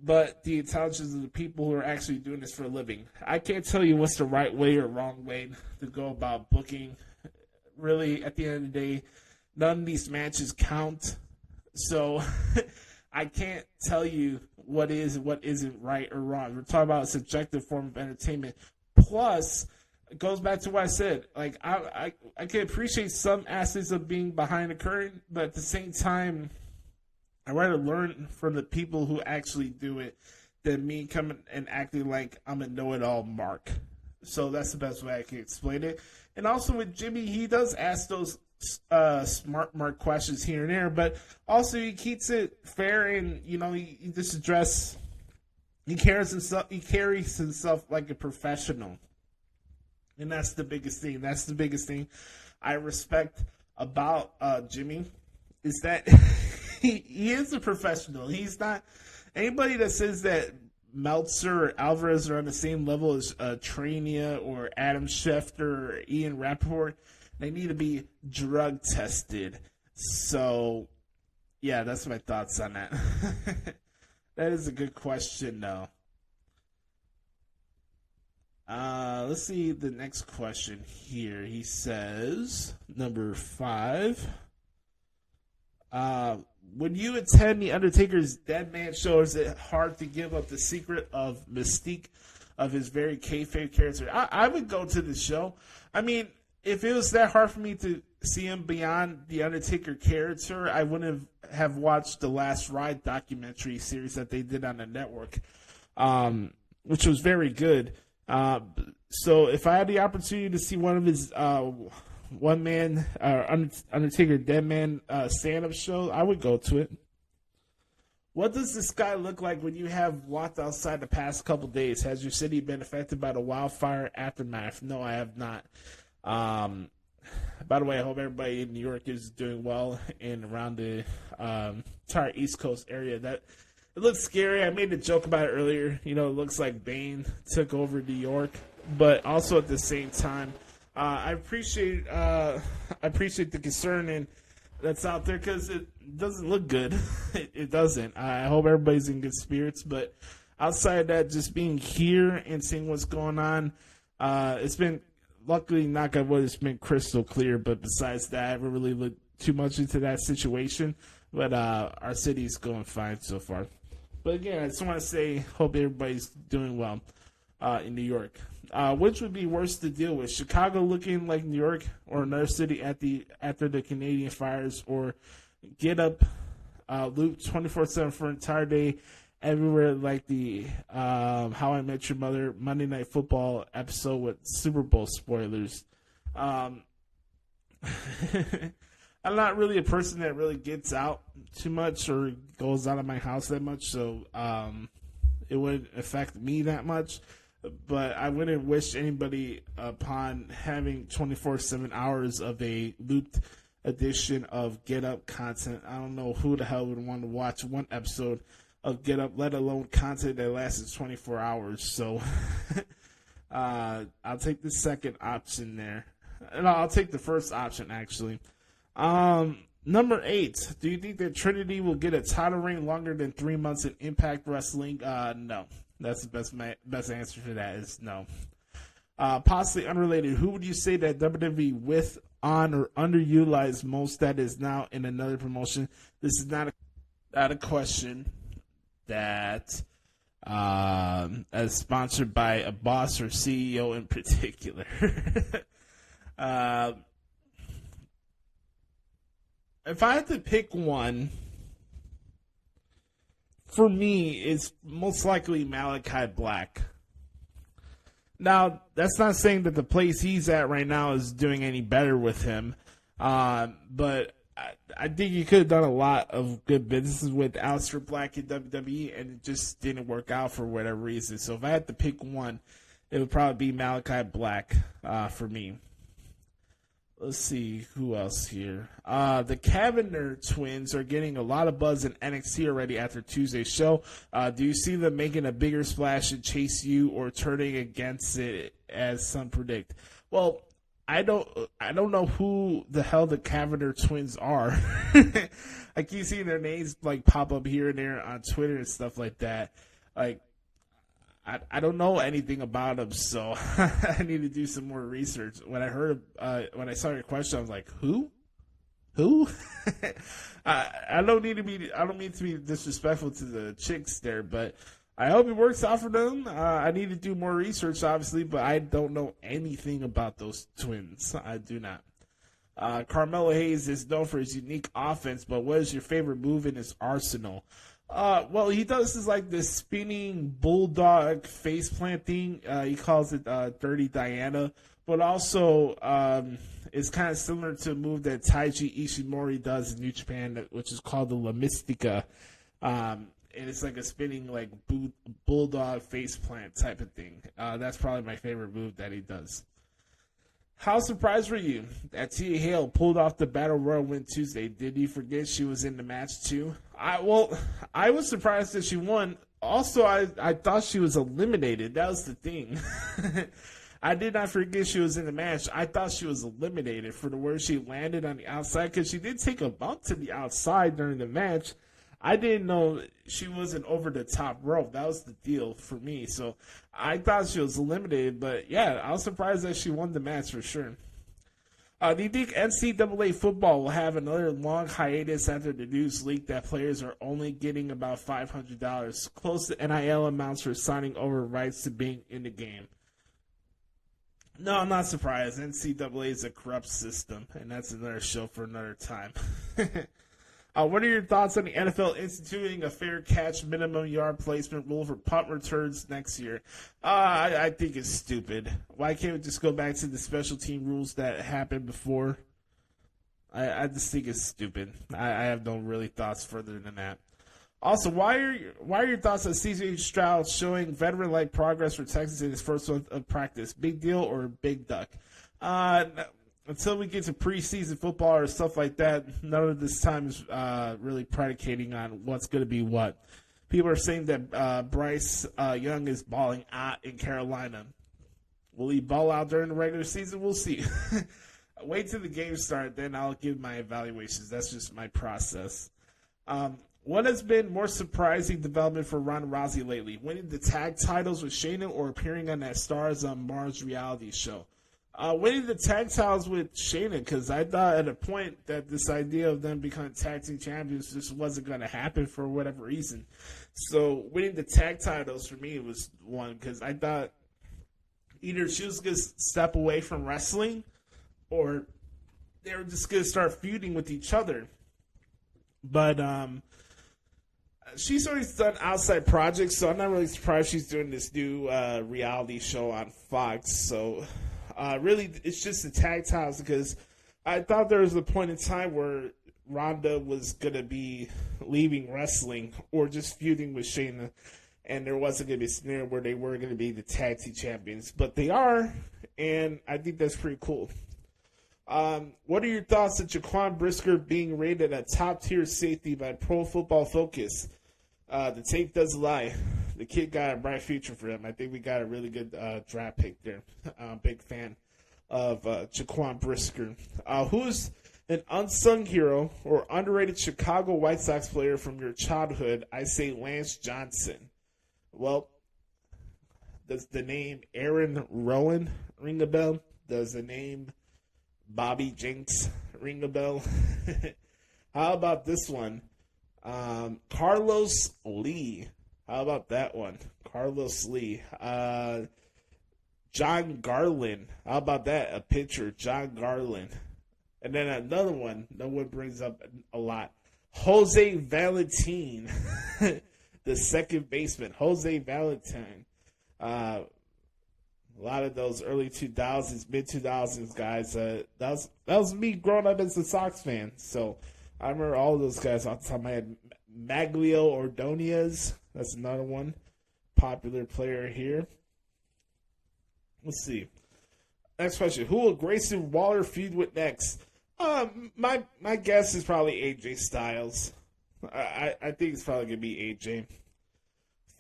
but the intelligence of the people who are actually doing this for a living. I can't tell you what's the right way or wrong way to go about booking. Really, at the end of the day, none of these matches count. So I can't tell you what is and what isn't right or wrong. We're talking about a subjective form of entertainment. Plus, it goes back to what I said. Like, I can appreciate some aspects of being behind the curtain, but at the same time, I'd rather learn from the people who actually do it than me coming and acting like I'm a know-it-all mark. So that's the best way I can explain it. And also with Jimmy, he does ask those smart mark questions here and there, but also he keeps it fair and, he just he carries himself like a professional. And that's the biggest thing. That's the biggest thing I respect about Jimmy is that he is a professional. He's not anybody that says that Meltzer or Alvarez are on the same level as Trania or Adam Schefter or Ian Rappaport. They need to be drug tested. So, yeah, that's my thoughts on that. That is a good question, though. Let's see the next question here. He says, number 5. Would you attend The Undertaker's Dead Man show, or is it hard to give up the secret of mystique of his very kayfabe character? I would go to the show. I mean, if it was that hard for me to see him beyond the Undertaker character, I wouldn't have watched the Last Ride documentary series that they did on the network, which was very good. So if I had the opportunity to see one of his one-man Undertaker Dead Man stand-up show, I would go to it. What does the sky look like when you have walked outside the past couple days? Has your city been affected by the wildfire aftermath? No, I have not. By the way, I hope everybody in New York is doing well and around the entire East Coast area. That it looks scary. I made a joke about it earlier. It looks like Bane took over New York, but also at the same time, I appreciate the concern and that's out there because it doesn't look good. It doesn't. I hope everybody's in good spirits, but outside of that, just being here and seeing what's going on, it's been. Luckily, knock on wood, it's been crystal clear, but besides that, I haven't really looked too much into that situation. But our city's going fine so far. But again, I just want to say, hope everybody's doing well in New York. Which would be worse to deal with? Chicago looking like New York, or another city after the Canadian fires, or get up, loop 24/7 for an entire day, everywhere like the How I Met Your Mother Monday Night Football episode with Super Bowl spoilers. I'm not really a person that really gets out too much or goes out of my house that much, so it wouldn't affect me that much. But I wouldn't wish anybody upon having 24/7 hours of a looped edition of Get Up content. I don't know who the hell would want to watch one episode of Get Up, let alone content that lasts 24 hours. So I'll take the second option there. No, I'll take the first option, actually. Number 8, do you think that Trinity will get a title reign longer than 3 months in Impact Wrestling? No. That's the best answer to that is no. Possibly unrelated, who would you say that WWE with, on, or underutilized most that is now in another promotion? This is not a question that is sponsored by a boss or CEO in particular. If I had to pick one, for me, it's most likely Malachi Black. Now, that's not saying that the place he's at right now is doing any better with him, but I think he could have done a lot of good businesses with Aleister Black in WWE, and it just didn't work out for whatever reason. So if I had to pick one, it would probably be Malachi Black for me. Let's see who else here. The Cavanagh twins are getting a lot of buzz in NXT already after Tuesday's show. Do you see them making a bigger splash in Chase U or turning against it, as some predict? Well, I don't know who the hell the Cavanagh twins are. I keep seeing their names like pop up here and there on Twitter and stuff like that. Like, I don't know anything about them, so I need to do some more research. When I saw your question, I was like, who? I don't mean to be disrespectful to the chicks there, but I hope it works out for them. I need to do more research, obviously, but I don't know anything about those twins. I do not. Carmelo Hayes is known for his unique offense, but what is your favorite move in his arsenal? Well, he does this spinning bulldog face planting. He calls it Dirty Diana, but also it's kind of similar to a move that Taiji Ishimori does in New Japan, which is called the La Mystica. And it's like a spinning bulldog face plant type of thing. That's probably my favorite move that he does. How surprised were you that Tia Hale pulled off the Battle Royal win Tuesday? Did you forget she was in the match too? I was surprised that she won. Also, I thought she was eliminated. That was the thing. I did not forget she was in the match. I thought she was eliminated for the where she landed on the outside, because she did take a bump to the outside during the match. I didn't know she wasn't over the top rope. That was the deal for me. So I thought she was eliminated, but yeah, I was surprised that she won the match for sure. Do you think NCAA football will have another long hiatus after the news leaked that players are only getting about $500, close to NIL amounts for signing over rights to being in the game? No, I'm not surprised. NCAA is a corrupt system, and that's another show for another time. What are your thoughts on the NFL instituting a fair catch minimum yard placement rule for punt returns next year? I think it's stupid. Why can't we just go back to the special team rules that happened before? I just think it's stupid. I have no really thoughts further than that. Also, why are your thoughts on C.J. Stroud showing veteran-like progress for Texas in his first month of practice? Big deal or big duck? Until we get to preseason football or stuff like that, none of this time is really predicating on what's going to be what. People are saying that Bryce Young is balling out in Carolina. Will he ball out during the regular season? We'll see. Wait till the games start, then I'll give my evaluations. That's just my process. What has been more surprising development for Ronda Rousey lately? Winning the tag titles with Shayna or appearing on that Stars on Mars reality show? Winning the tag titles with Shayna, because I thought at a point that this idea of them becoming tag team champions just wasn't going to happen for whatever reason. So winning the tag titles for me was one, because I thought either she was going to step away from wrestling or they were just going to start feuding with each other. But she's always done outside projects, so I'm not really surprised she's doing this new reality show on Fox. So really, it's just the tag titles, because I thought there was a point in time where Ronda was going to be leaving wrestling or just feuding with Shayna, and there wasn't going to be a scenario where they were going to be the tag team champions. But they are, and I think that's pretty cool. What are your thoughts on Jaquan Brisker being rated a top-tier safety by Pro Football Focus? The tape does lie. The kid got a bright future for him. I think we got a really good draft pick there. Big fan of Jaquan Brisker. Who's an unsung hero or underrated Chicago White Sox player from your childhood? I say Lance Johnson. Well, Does the name Aaron Rowan ring a bell? Does the name Bobby Jinx ring a bell? How about this one? Carlos Lee. How about that one? Carlos Lee. John Garland. How about that? A pitcher, John Garland. And then another one, no one brings up a lot. Jose Valentin, the second baseman. Jose Valentin. A lot of those early 2000s, mid 2000s guys. That was me growing up as a Sox fan. So I remember all of those guys off the top of my head. Maglio Ordonez. That's another one. Popular player here. Let's see. Next question. Who will Grayson Waller feud with next? My guess is probably AJ Styles. I think it's probably going to be AJ.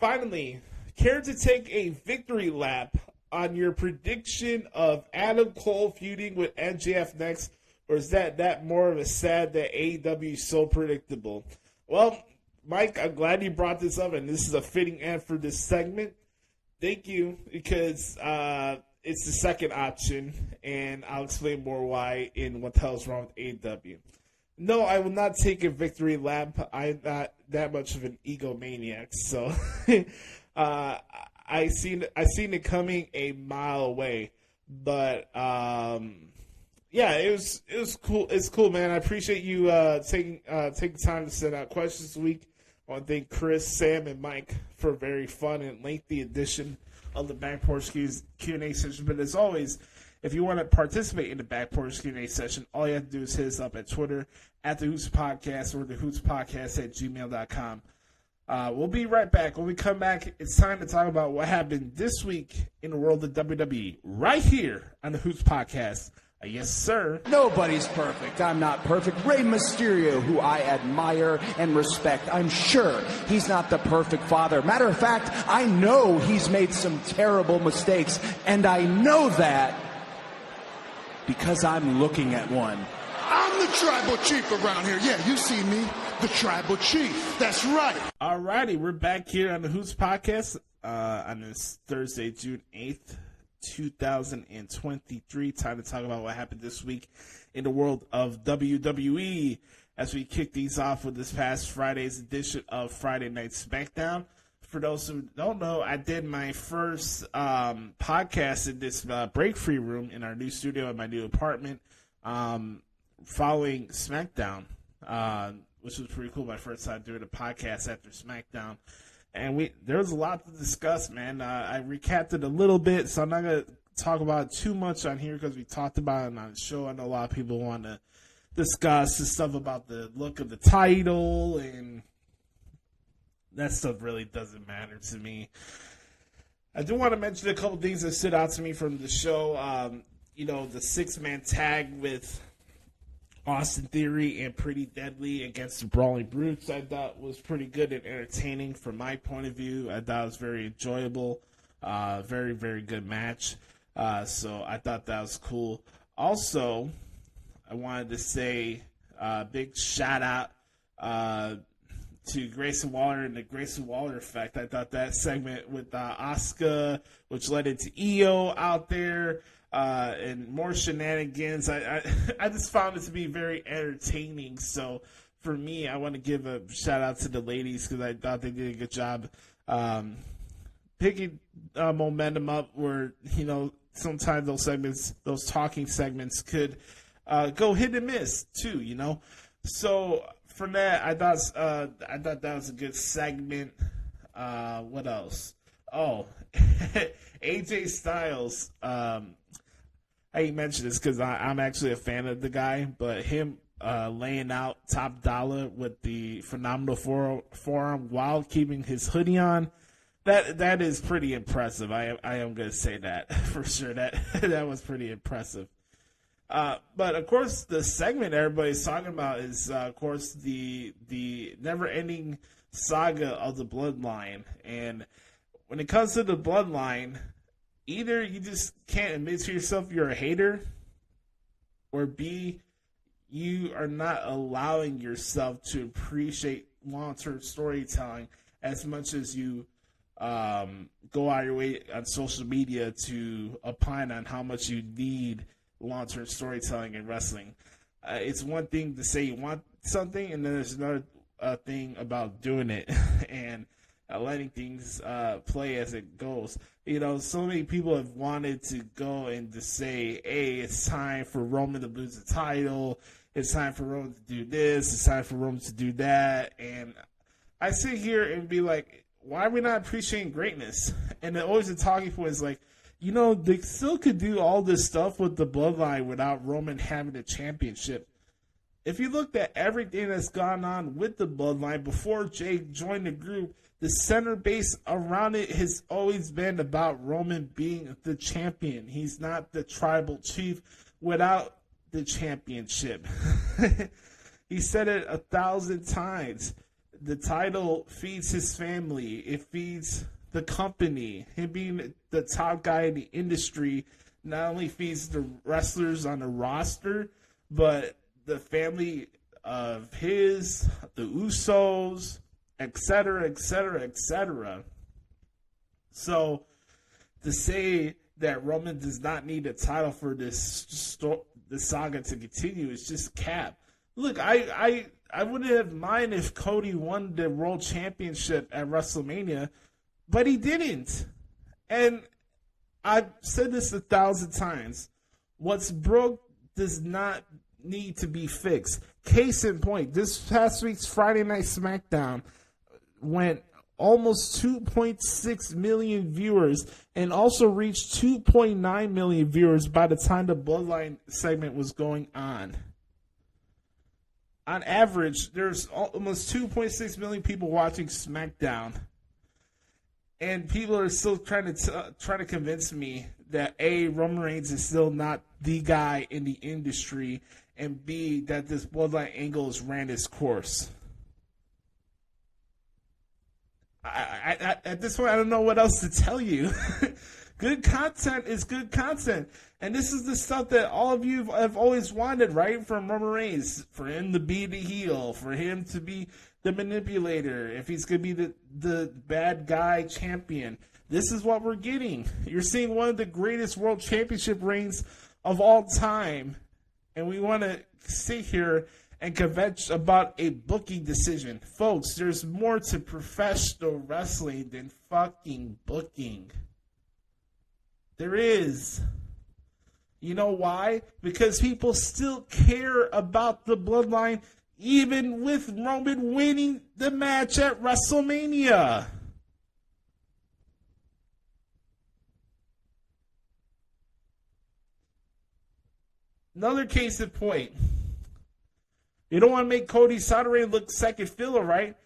Finally, care to take a victory lap on your prediction of Adam Cole feuding with MJF next? Or is that more of a sad that AEW is so predictable? Well, Mike, I'm glad you brought this up, and this is a fitting end for this segment. Thank you, because it's the second option, and I'll explain more why in what the hell is wrong with AEW. No, I will not take a victory lap. I'm not that much of an egomaniac, so I seen it coming a mile away. But yeah, it was cool. It's cool, man. I appreciate you taking time to send out questions this week. I want to thank Chris, Sam, and Mike for a very fun and lengthy edition of the Back Porch Q&A session. But as always, if you want to participate in the Back Porch Q&A session, all you have to do is hit us up at Twitter at the Hoots Podcast or the Hoots Podcast at gmail.com. We'll be right back. When we come back, it's time to talk about what happened this week in the world of WWE right here on the Hoots Podcast. Yes, sir. Nobody's perfect. I'm not perfect. Rey Mysterio, who I admire and respect, I'm sure he's not the perfect father. Matter of fact, I know he's made some terrible mistakes, and I know that because I'm looking at one. I'm the tribal chief around here. Yeah, you see me, the tribal chief. That's right. All righty, we're back here on the Hoots Podcast on this Thursday, June 8th. 2023. Time to talk about what happened this week in the world of WWE as we kick these off with this past Friday's edition of Friday Night SmackDown. For those who don't know, I did my first podcast in this break-free room in our new studio at my new apartment following SmackDown, which was pretty cool. My first time doing a podcast after SmackDown. And there was a lot to discuss, man. I recapped it a little bit, so I'm not going to talk about it too much on here because we talked about it on the show. I know a lot of people want to discuss the stuff about the look of the title, and that stuff really doesn't matter to me. I do want to mention a couple things that stood out to me from the show. The six-man tag with Austin Theory and Pretty Deadly against the Brawling Brutes, I thought was pretty good and entertaining from my point of view. I thought it was very enjoyable. Very, very good match. So I thought that was cool. Also, I wanted to say big shout out to Grayson Waller and the Grayson Waller effect. I thought that segment with Asuka, which led into EO out there, and more shenanigans. I just found it to be very entertaining. So for me, I want to give a shout out to the ladies because I thought they did a good job picking momentum up where, sometimes those talking segments could go hit and miss too, So from that, I thought that was a good segment. What else? Oh, AJ Styles. I ain't mentioned this because I'm actually a fan of the guy, but him laying out top dollar with the phenomenal forearm while keeping his hoodie on, that is pretty impressive. I am going to say that for sure. That was pretty impressive. But of course, the segment everybody's talking about is, of course, the never-ending saga of the Bloodline. And when it comes to the Bloodline, either you just can't admit to yourself you're a hater, or B, you are not allowing yourself to appreciate long-term storytelling as much as you go out of your way on social media to opine on how much you need long-term storytelling in wrestling. It's one thing to say you want something, and then there's another thing about doing it and letting things play as it goes. You know, so many people have wanted to go and to say, hey, it's time for Roman to lose the title. It's time for Roman to do this. It's time for Roman to do that. And I sit here and be like, why are we not appreciating greatness? And always the talking point is like, you know, they still could do all this stuff with the bloodline without Roman having a championship. If you looked at everything that's gone on with the bloodline before Jay joined the group, the center base around it has always been about Roman being the champion. He's not the tribal chief without the championship. He said it 1,000 times. The title feeds his family. It feeds the company. Him being the top guy in the industry not only feeds the wrestlers on the roster, but the family of his, the Usos, etc., etc., etc. So to say that Roman does not need a title for this saga to continue is just cap. Look, I wouldn't have minded if Cody won the World Championship at WrestleMania, but he didn't. And I've said this 1,000 times. What's broke does not need to be fixed. Case in point, this past week's Friday Night SmackDown went almost 2.6 million viewers and also reached 2.9 million viewers by the time the Bloodline segment was going on. On average, there's almost 2.6 million people watching SmackDown. And people are still trying to convince me that A, Roman Reigns is still not the guy in the industry, and B, that this Bloodline angle has ran its course. At this point, I don't know what else to tell you. Good content is good content. And this is the stuff that all of you have always wanted, right? From Roman Reigns. For him to be the heel. For him to be the manipulator. If he's going to be the bad guy champion. This is what we're getting. You're seeing one of the greatest world championship reigns of all time. And we want to sit here and kvetch about a booking decision. Folks, there's more to professional wrestling than fucking booking. There is. You know why? Because people still care about the bloodline even with Roman winning the match at WrestleMania. Another case in point. You don't want to make Cody Sauterrein look second fiddle, right?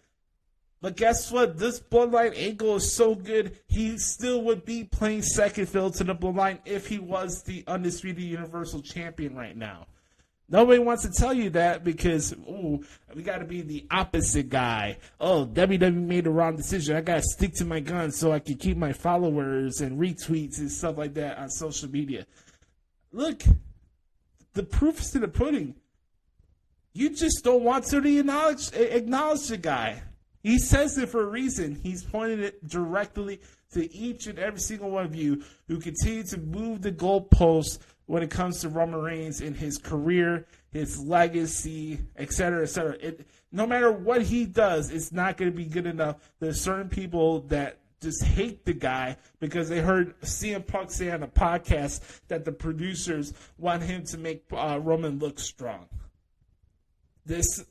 But guess what? This Bloodline angle is so good, he still would be playing second fiddle to the Bloodline if he was the Undisputed Universal Champion right now. Nobody wants to tell you that because, we got to be the opposite guy. Oh, WWE made the wrong decision. I got to stick to my guns so I can keep my followers and retweets and stuff like that on social media. Look, the proof is in the pudding. You just don't want to acknowledge the guy. He says it for a reason. He's pointing it directly to each and every single one of you who continue to move the goalposts when it comes to Roman Reigns in his career, his legacy, etc., etc. No matter what he does, it's not going to be good enough. There's certain people that just hate the guy because they heard CM Punk say on a podcast that the producers want him to make Roman look strong. This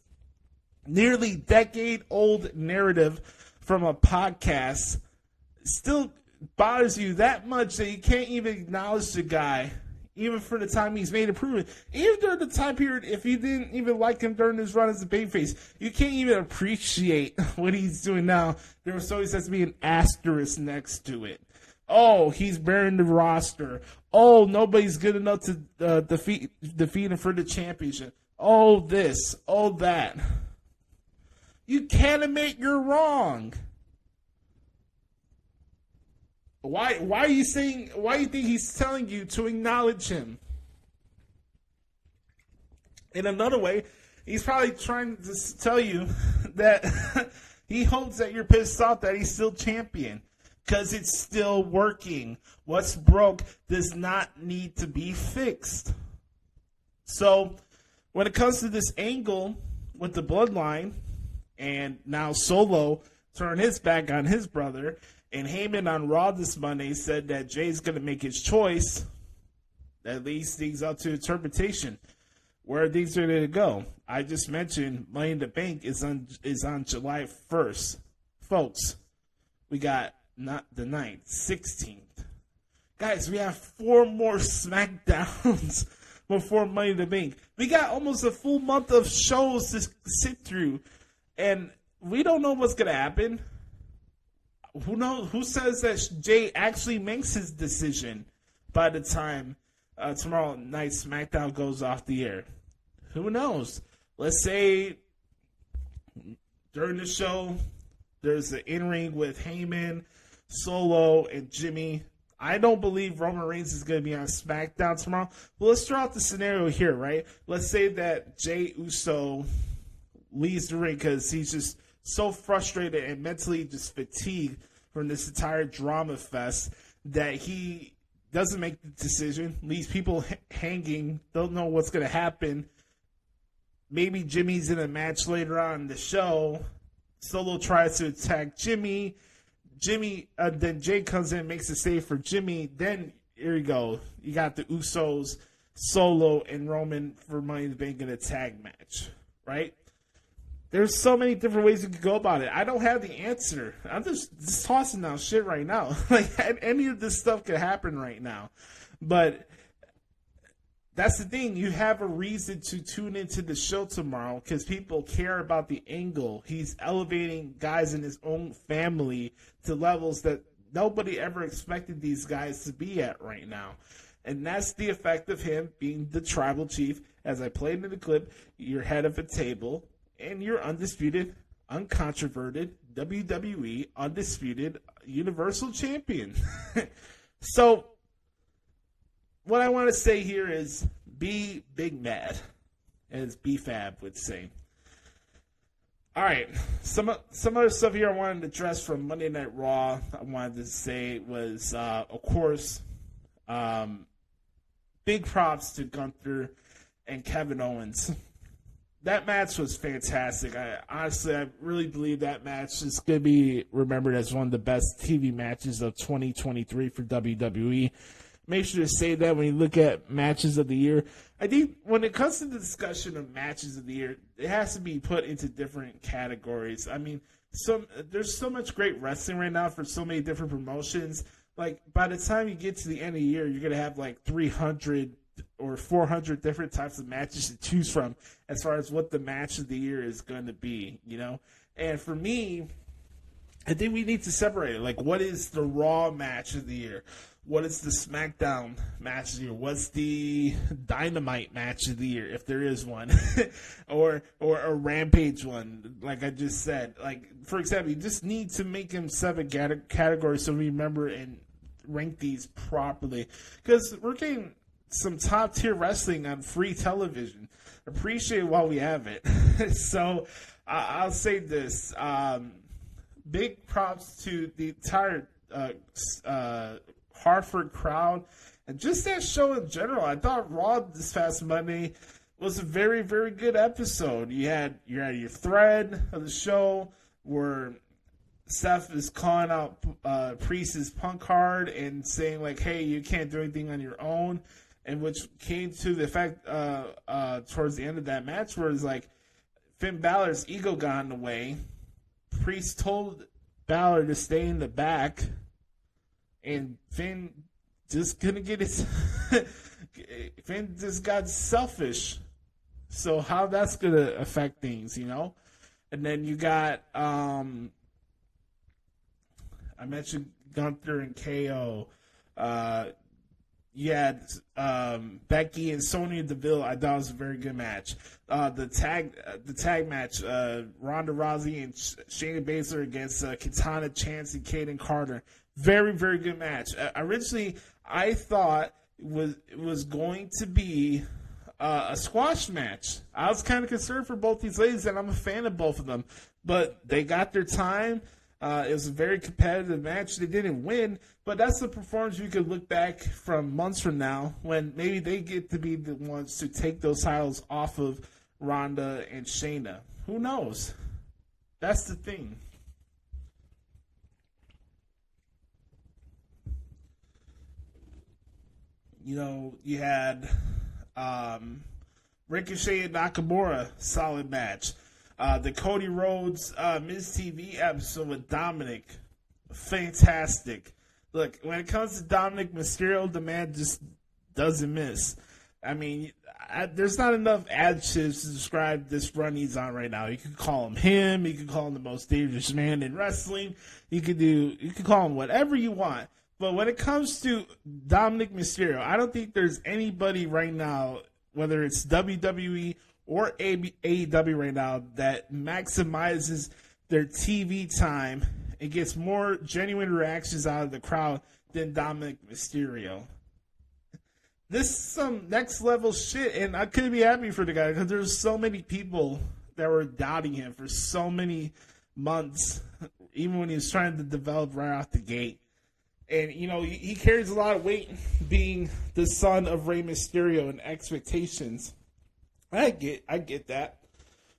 nearly decade-old narrative from a podcast still bothers you that much that you can't even acknowledge the guy, even for the time he's made improvement. Even during the time period, if you didn't even like him during his run as a babyface, you can't even appreciate what he's doing now. There always has to be an asterisk next to it. Oh, he's bearing the roster. Oh, nobody's good enough to defeat him for the championship. Oh, this. Oh, that. You can't admit you're wrong. Why are you saying? Why do you think he's telling you to acknowledge him? In another way, he's probably trying to tell you that he hopes that you're pissed off that he's still champion. because it's still working. What's broke does not need to be fixed. So when it comes to this angle with the bloodline, and now Solo turned his back on his brother, and Heyman on Raw this Monday said that Jay's going to make his choice, that leaves things up to interpretation. Where are these ready to go? I just mentioned Money in the Bank is on July 1st. Folks, we got not the 9th, 16th. Guys, we have 4 more SmackDowns before Money in the Bank. We got almost a full month of shows to sit through, and we don't know what's going to happen. Who knows? Who says that Jay actually makes his decision by the time tomorrow night SmackDown goes off the air? Who knows? Let's say during the show there's an in-ring with Heyman, Solo, and Jimmy. I don't believe Roman Reigns is going to be on SmackDown tomorrow. But let's throw out the scenario here, right? Let's say that Jey Uso leaves the ring because he's just so frustrated and mentally just fatigued from this entire drama fest that he doesn't make the decision, leaves people hanging, don't know what's going to happen. Maybe Jimmy's in a match later on in the show. Solo tries to attack Jimmy. Then Jay comes in, makes a save for Jimmy. Then here you go. You got the Usos, Solo, and Roman for Money in the Bank in a tag match, right? There's so many different ways you could go about it. I don't have the answer. I'm just tossing out shit right now. Like, any of this stuff could happen right now. But that's the thing. You have a reason to tune into the show tomorrow because people care about the angle. He's elevating guys in his own family to levels that nobody ever expected these guys to be at right now. And that's the effect of him being the tribal chief. As I played in the clip, you're head of a table, and you're undisputed, uncontroverted, WWE undisputed Universal Champion. So what I want to say here is be big mad, as B-Fab would say. All right, some other stuff here I wanted to address from Monday Night Raw. I wanted to say was, of course, big props to Gunther and Kevin Owens. That match was fantastic. I really believe that match is going to be remembered as one of the best TV matches of 2023 for WWE. Make sure to say that when you look at matches of the year. I think when it comes to the discussion of matches of the year, it has to be put into different categories. I mean, there's so much great wrestling right now for so many different promotions. Like, by the time you get to the end of the year, you're going to have like 300 or 400 different types of matches to choose from as far as what the match of the year is going to be, you know? And for me, I think we need to separate it. Like, what is the Raw match of the year? What is the SmackDown match of the year? What's the Dynamite match of the year, if there is one? or a Rampage one, like I just said. Like, for example, you just need to make them 7 categories so we remember and rank these properly. Because we're getting some top-tier wrestling on free television. Appreciate it while we have it. So I'll say this. Big props to the entire Hartford crowd and just that show in general. I thought Raw this past Monday was a very, very good episode. You had your thread of the show where Seth is calling out Priest's punk card and saying, like, hey, you can't do anything on your own, and which came to the effect towards the end of that match where it's like Finn Balor's ego got in the way. Priest told Balor to stay in the back, and Finn just couldn't get his Finn just got selfish. So how that's gonna affect things, you know? And then you got I mentioned Gunther and KO. You had Becky and Sonya Deville. I thought it was a very good match. The tag match, Ronda Rousey and Shayna Baszler against Katana Chance and Kaden Carter. Very, very good match. Originally, I thought it was going to be a squash match. I was kind of concerned for both these ladies, and I'm a fan of both of them. But they got their time. It was a very competitive match. They didn't win, but that's the performance you could look back from months from now when maybe they get to be the ones to take those titles off of Ronda and Shayna. Who knows? That's the thing. You know, you had Ricochet and Nakamura, solid match. The Cody Rhodes Miz TV episode with Dominic, fantastic. Look, when it comes to Dominic Mysterio, the man just doesn't miss. I mean, there's not enough adjectives to describe this run he's on right now. You could call him. You could call him the most dangerous man in wrestling. You could call him whatever you want. But when it comes to Dominic Mysterio, I don't think there's anybody right now, whether it's WWE or AEW right now, that maximizes their TV time and gets more genuine reactions out of the crowd than Dominic Mysterio. This is some next level shit, and I couldn't be happy for the guy because there's so many people that were doubting him for so many months, even when he was trying to develop right off the gate. And, you know, he carries a lot of weight being the son of Rey Mysterio and expectations. I get that.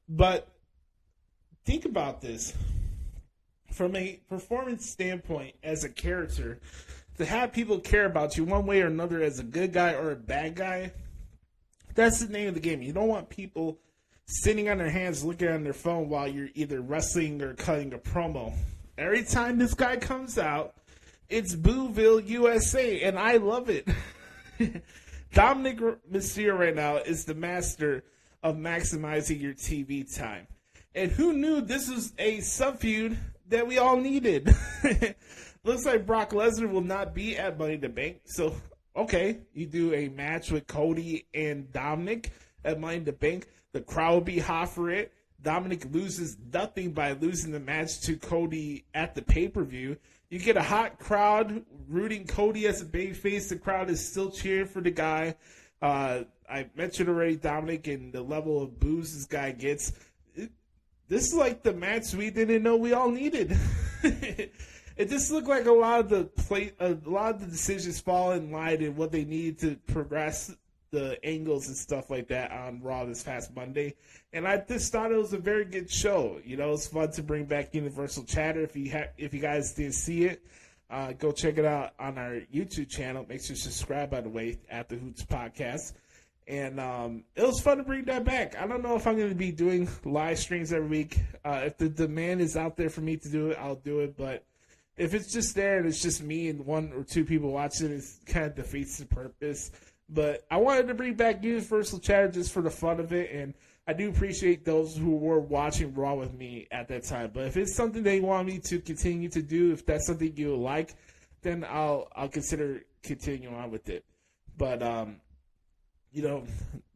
But think about this. From a performance standpoint, as a character, to have people care about you one way or another as a good guy or a bad guy, that's the name of the game. You don't want people sitting on their hands looking on their phone while you're either wrestling or cutting a promo. Every time this guy comes out, it's Booville USA, and I love it. Dominic Mysterio right now is the master of maximizing your TV time. And who knew this was a sub-feud that we all needed? Looks like Brock Lesnar will not be at Money in the Bank. So, okay, you do a match with Cody and Dominic at Money in the Bank. The crowd will be hot for it. Dominic loses nothing by losing the match to Cody at the pay-per-view. You get a hot crowd rooting Cody as a babyface. The crowd is still cheering for the guy. I mentioned already Dominic and the level of boos this guy gets. This is like the match we didn't know we all needed. It just looked like a lot of the decisions fall in line in what they needed to progress the angles and stuff like that on Raw this past Monday. And I just thought it was a very good show. You know, it's fun to bring back Universal Chatter. If you guys didn't see it, go check it out on our YouTube channel. Make sure you subscribe, by the way, at the Hoots Podcast. And it was fun to bring that back. I don't know if I'm going to be doing live streams every week. If the demand is out there for me to do it, I'll do it. But if it's just there and it's just me and one or two people watching, it kind of defeats the purpose. But I wanted to bring back Universal Chatter just for the fun of it, and I do appreciate those who were watching Raw with me at that time. But if it's something they want me to continue to do, if that's something you like, then I'll consider continuing on with it. But you know,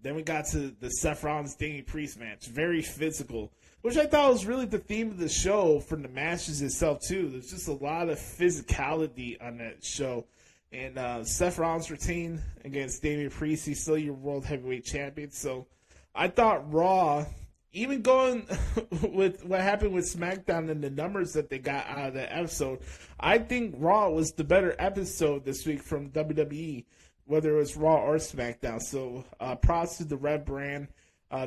then we got to the Seth Rollins Damian Priest match, very physical, which I thought was really the theme of the show from the matches itself too. There's just a lot of physicality on that show. And Seth Rollins retained against Damian Priest. He's still your World Heavyweight Champion. So I thought Raw, even going with what happened with SmackDown and the numbers that they got out of that episode, I think Raw was the better episode this week from WWE, whether it was Raw or SmackDown. So props to the Red Brand,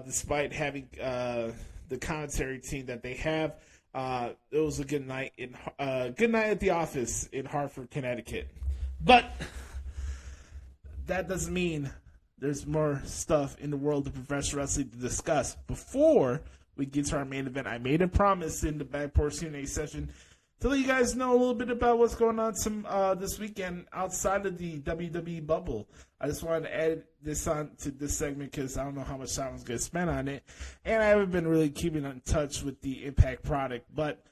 despite having the commentary team that they have. It was a good night at the office in Hartford, Connecticut. But that doesn't mean there's more stuff in the world of professional wrestling to discuss. Before we get to our main event, I made a promise in the Back Porch Q&A session to let you guys know a little bit about what's going on this weekend outside of the WWE bubble. I just wanted to add this on to this segment because I don't know how much time I was going to spend on it. And I haven't been really keeping in touch with the Impact product. But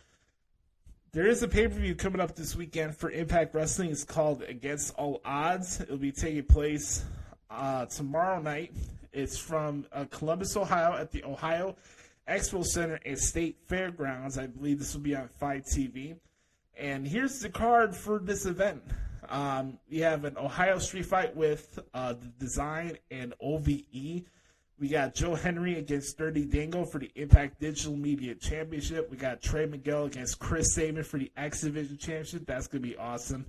there is a pay-per-view coming up this weekend for Impact Wrestling. It's called Against All Odds. It'll be taking place tomorrow night. It's from Columbus, Ohio, at the Ohio Expo Center and State Fairgrounds. I believe this will be on Fight TV. And here's the card for this event. We have an Ohio street fight with the Design and OVE We got Joe Henry against Dirty Dango for the Impact Digital Media Championship. We got Trey Miguel against Chris Sabin for the X Division Championship. That's going to be awesome.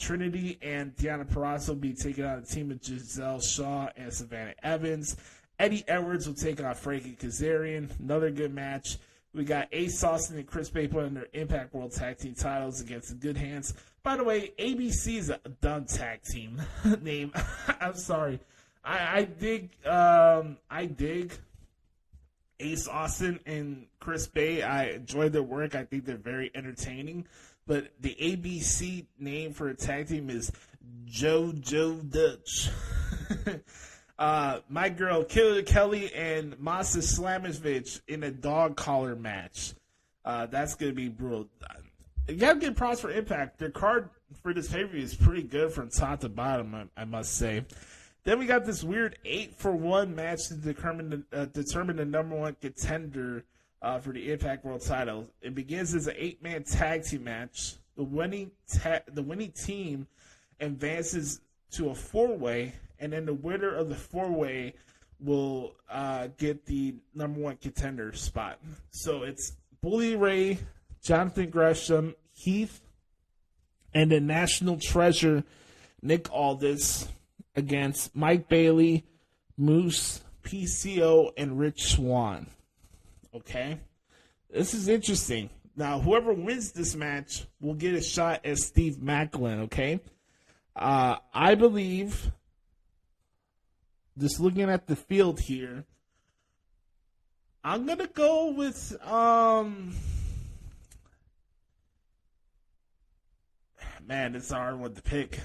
Trinity and Deonna Purrazzo will be taking on a team of Giselle Shaw and Savannah Evans. Eddie Edwards will take on Frankie Kazarian. Another good match. We got Ace Austin and Chris Bay putting their Impact World Tag Team titles against the Good Hands. By the way, ABC is a done tag team name. I'm sorry. I dig Ace Austin and Chris Bay. I enjoy their work. I think they're very entertaining. But the ABC name for a tag team is JoJo Dutch. My girl Killer Kelly and Masa Slamovich in a dog collar match. That's going to be brutal. You got to give props for Impact. Their card for this pay-per-view is pretty good from top to bottom, I must say. Then we got this weird 8-for-1 match to determine the number one contender for the Impact World title. It begins as an 8-man tag team match. The winning team advances to a 4-way, and then the winner of the 4-way will get the number one contender spot. So it's Bully Ray, Jonathan Gresham, Heath, and the National Treasure, Nick Aldis, against Mike Bailey, Moose, PCO, and Rich Swann. Okay? This is interesting. Now, whoever wins this match will get a shot at Steve Macklin, okay? I believe, just looking at the field here, I'm going to go with, man, it's a hard one to pick.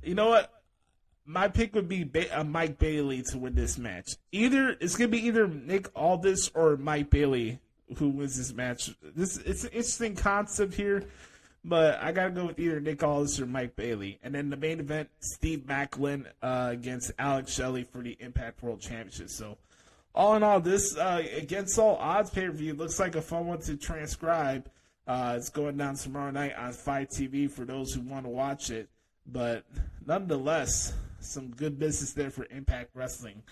You know what? My pick would be Mike Bailey to win this match. It's going to be either Nick Aldis or Mike Bailey who wins this match. It's an interesting concept here, but I got to go with either Nick Aldis or Mike Bailey. And then the main event, Steve Macklin against Alex Shelley for the Impact World Championship. So, all in all, this Against All Odds pay-per-view looks like a fun one to transcribe. It's going down tomorrow night on Fight TV for those who want to watch it. But nonetheless, some good business there for Impact Wrestling.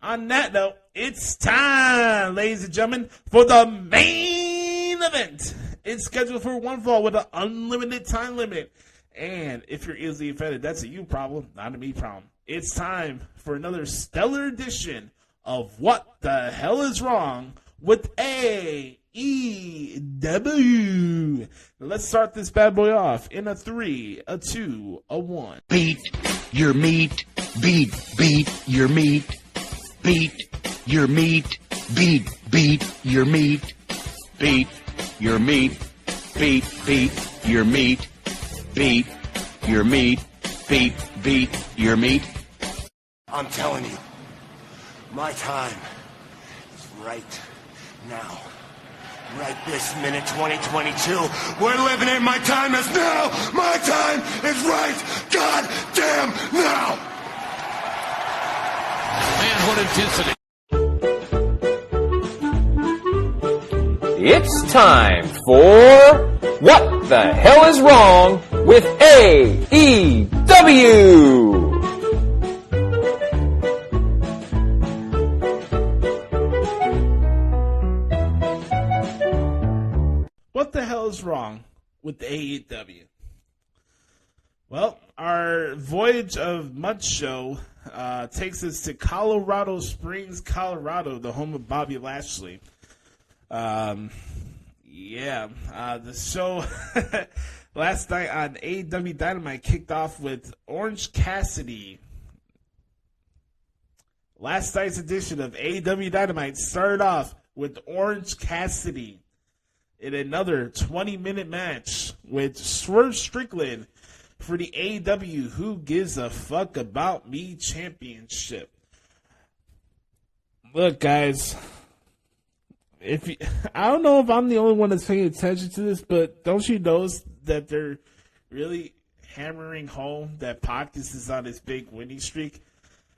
On that note, it's time, ladies and gentlemen, for the main event. It's scheduled for one fall with an unlimited time limit. And if you're easily offended, that's a you problem, not a me problem. It's time for another stellar edition of What the Hell is Wrong with AEW. Let's start this bad boy off in a 3, a 2, a 1. Beat your meat, beat your meat, beat your meat, beat your meat, beat your meat, beat your meat, beat your meat, beat your meat. I'm telling you, my time is right now. Right this minute, 2022. We're living it. My time is now. My time is right. God damn now. Manhood intensity. It's time for What the Hell is Wrong with AEW. What the hell is wrong with AEW? Well, our Voyage of Mud show takes us to Colorado Springs, Colorado, the home of Bobby Lashley. The show last night on AEW Dynamite kicked off with Orange Cassidy. Last night's edition of AEW Dynamite started off with Orange Cassidy in another 20-minute match with Swerve Strickland for the AEW Who Gives a Fuck About Me Championship. Look, guys, I don't know if I'm the only one that's paying attention to this, but don't you notice that they're really hammering home that Pac is on his big winning streak?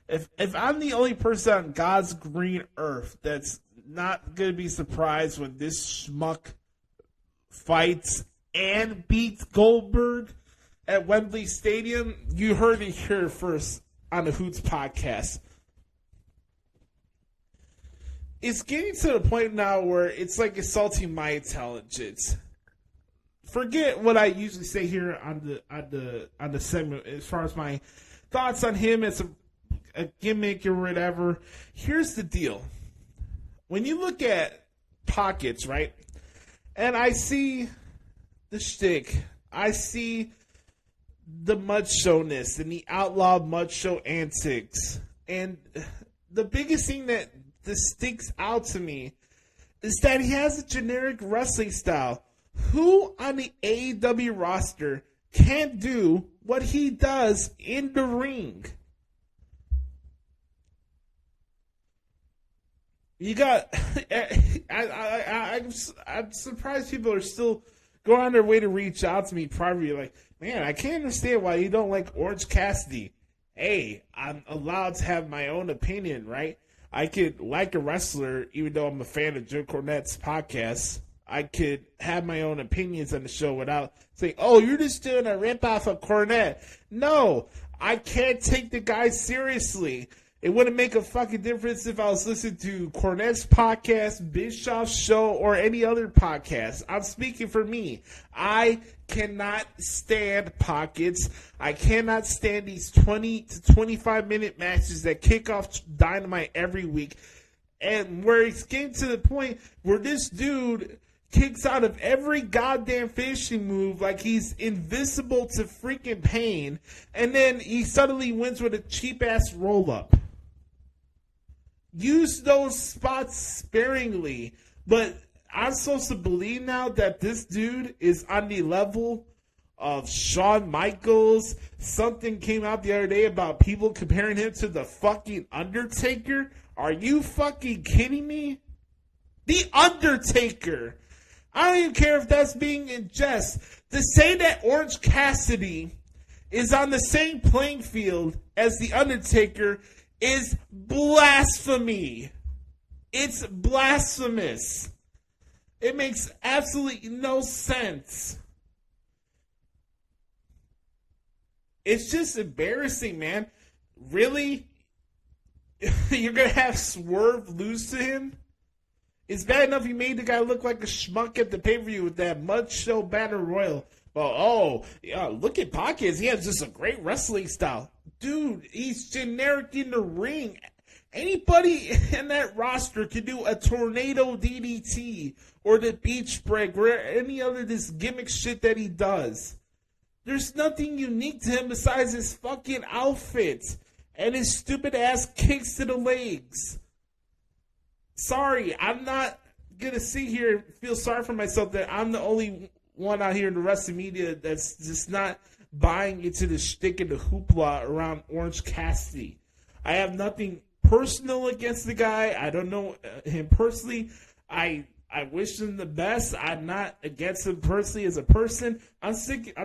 If I'm the only person on God's green earth that's not going to be surprised when this schmuck fights and beats Goldberg at Wembley Stadium, you heard it here first on the Hoots podcast. it's getting to the point now where it's like insulting my intelligence. Forget what I usually say here on the segment as far as my thoughts on him as a gimmick or whatever. Here's the deal. When you look at pockets, right, and I see the shtick, I see the mud showness and the outlaw mud show antics, and the biggest thing that sticks out to me is that he has a generic wrestling style. Who on the AEW roster can't do what he does in the ring? You got. I'm surprised people are still going on their way to reach out to me privately. Like, man, I can't understand why you don't like Orange Cassidy. Hey, I'm allowed to have my own opinion, right? I could like a wrestler, even though I'm a fan of Jim Cornette's podcast. I could have my own opinions on the show without saying, oh, you're just doing a ripoff of Cornette. No, I can't take the guy seriously. It wouldn't make a fucking difference if I was listening to Cornette's podcast, Bischoff's show, or any other podcast. I'm speaking for me. I cannot stand pockets. I cannot stand these 20 to 25-minute matches that kick off Dynamite every week. And where it's getting to the point where this dude kicks out of every goddamn finishing move like he's invisible to freaking pain, and then he suddenly wins with a cheap-ass roll-up. Use those spots sparingly, but I'm supposed to believe now that this dude is on the level of Shawn Michaels. Something came out the other day about people comparing him to the fucking Undertaker. Are you fucking kidding me? The Undertaker. I don't even care if that's being in jest. To say that Orange Cassidy is on the same playing field as the Undertaker is blasphemy. It's blasphemous. It makes absolutely no sense. It's just embarrassing, man. Really? You're going to have Swerve lose to him? It's bad enough you made the guy look like a schmuck at the pay-per-view with that mud show battle royal. But, look at Pockets. He has just a great wrestling style. Dude, he's generic in the ring. Anybody in that roster can do a tornado DDT or the beach break or any other this gimmick shit that he does. There's nothing unique to him besides his fucking outfit and his stupid ass kicks to the legs. Sorry, I'm not going to sit here and feel sorry for myself that I'm the only one out here in the rest of the media that's just not buying into the shtick and the hoopla around Orange Cassidy. I have nothing personal against the guy. I don't know him personally. I wish him the best. I'm not against him personally as a person. I'm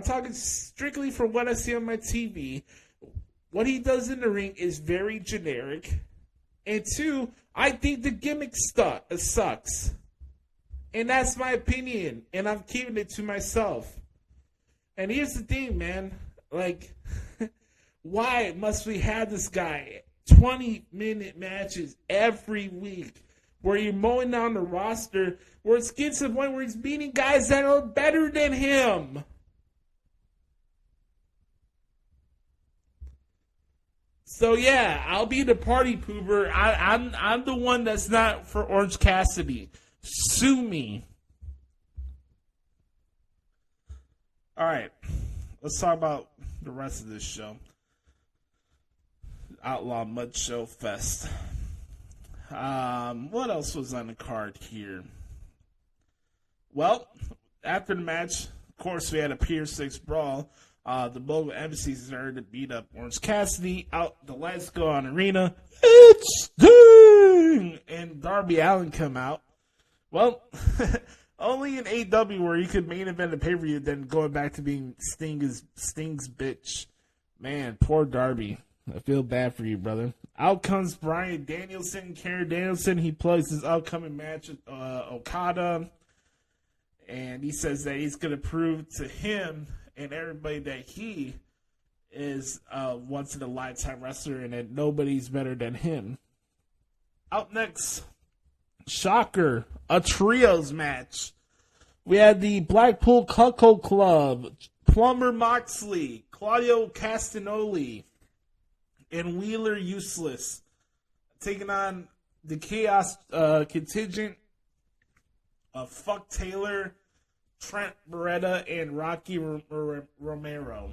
talking strictly from what I see on my TV. What he does in the ring is very generic. And two, I think the gimmick sucks. And that's my opinion. And I'm keeping it to myself. And here's the thing, man. Like, why must we have this guy 20-minute matches every week where you're mowing down the roster where it's getting to the point where he's beating guys that are better than him? So, yeah, I'll be the party pooper. I'm the one that's not for Orange Cassidy. Sue me. All right, let's talk about the rest of this show. Outlaw Mud Show Fest. What else was on the card here? Well, after the match, of course, we had a Pier 6 brawl. The Mogul Embassies are to beat up Orange Cassidy out the Let's Go On Arena. It's Sting! And Darby Allin come out. Well, only in AEW where you could main event a pay-per-view, then going back to being Sting's bitch. Man, poor Darby. I feel bad for you, brother. Out comes Bryan Danielson, Karen Danielson. He plugs his upcoming match with Okada. And he says that he's going to prove to him and everybody that he is a once-in-a-lifetime wrestler and that nobody's better than him. Out next, shocker, a trios match. We had the Blackpool Cuckold Club, Plumber Moxley, Claudio Castagnoli, and Wheeler Useless taking on the Chaos contingent of Fuck Taylor, Trent Beretta, and Rocky Romero.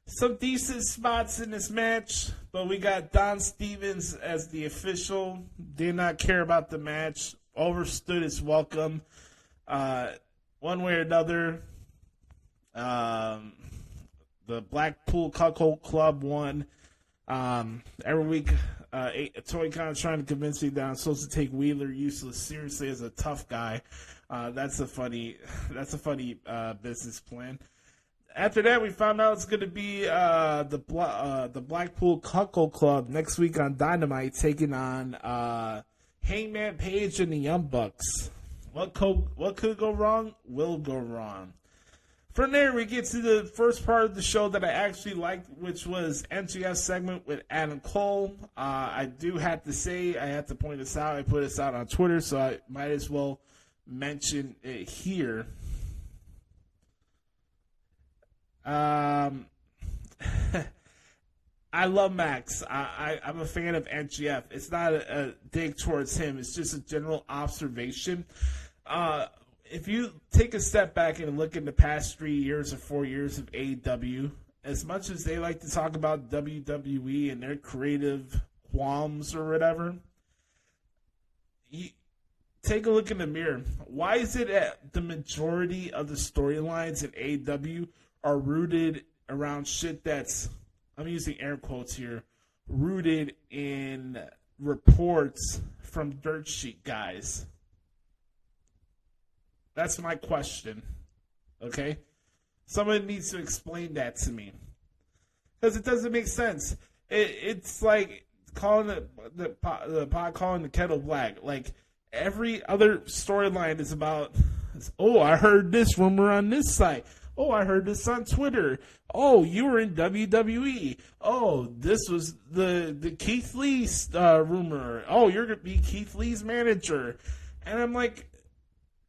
Some decent spots in this match, but we got Don Stevens as the official. Did not care about the match. Overstood his welcome. One way or another, the Blackpool Cuckold Club won. Every week, Tony Khan's trying to convince me that I'm supposed to take Wheeler Useless seriously as a tough guy. That's a funny business plan. After that, we found out it's going to be the Blackpool Cuckold Club next week on Dynamite, taking on Hangman Page and the Young Bucks. What could go wrong will go wrong. From there, we get to the first part of the show that I actually liked, which was MJF's segment with Adam Cole. I do have to say, I have to point this out. I put this out on Twitter, so I might as well mention it here. I love Max. I'm a fan of MJF. It's not a dig towards him. It's just a general observation. If you take a step back and look in the past 3 years or 4 years of AEW, as much as they like to talk about WWE and their creative qualms or whatever, you take a look in the mirror. Why is it that the majority of the storylines in AEW are rooted around shit that's, I'm using air quotes here, rooted in reports from dirt sheet guys? That's my question. Okay? Someone needs to explain that to me. Because it doesn't make sense. It's like calling the pot calling the kettle black. Like, every other storyline is about, oh, I heard this rumor on this site. Oh, I heard this on Twitter. Oh, you were in WWE. Oh, this was the Keith Lee rumor. Oh, you're going to be Keith Lee's manager. And I'm like,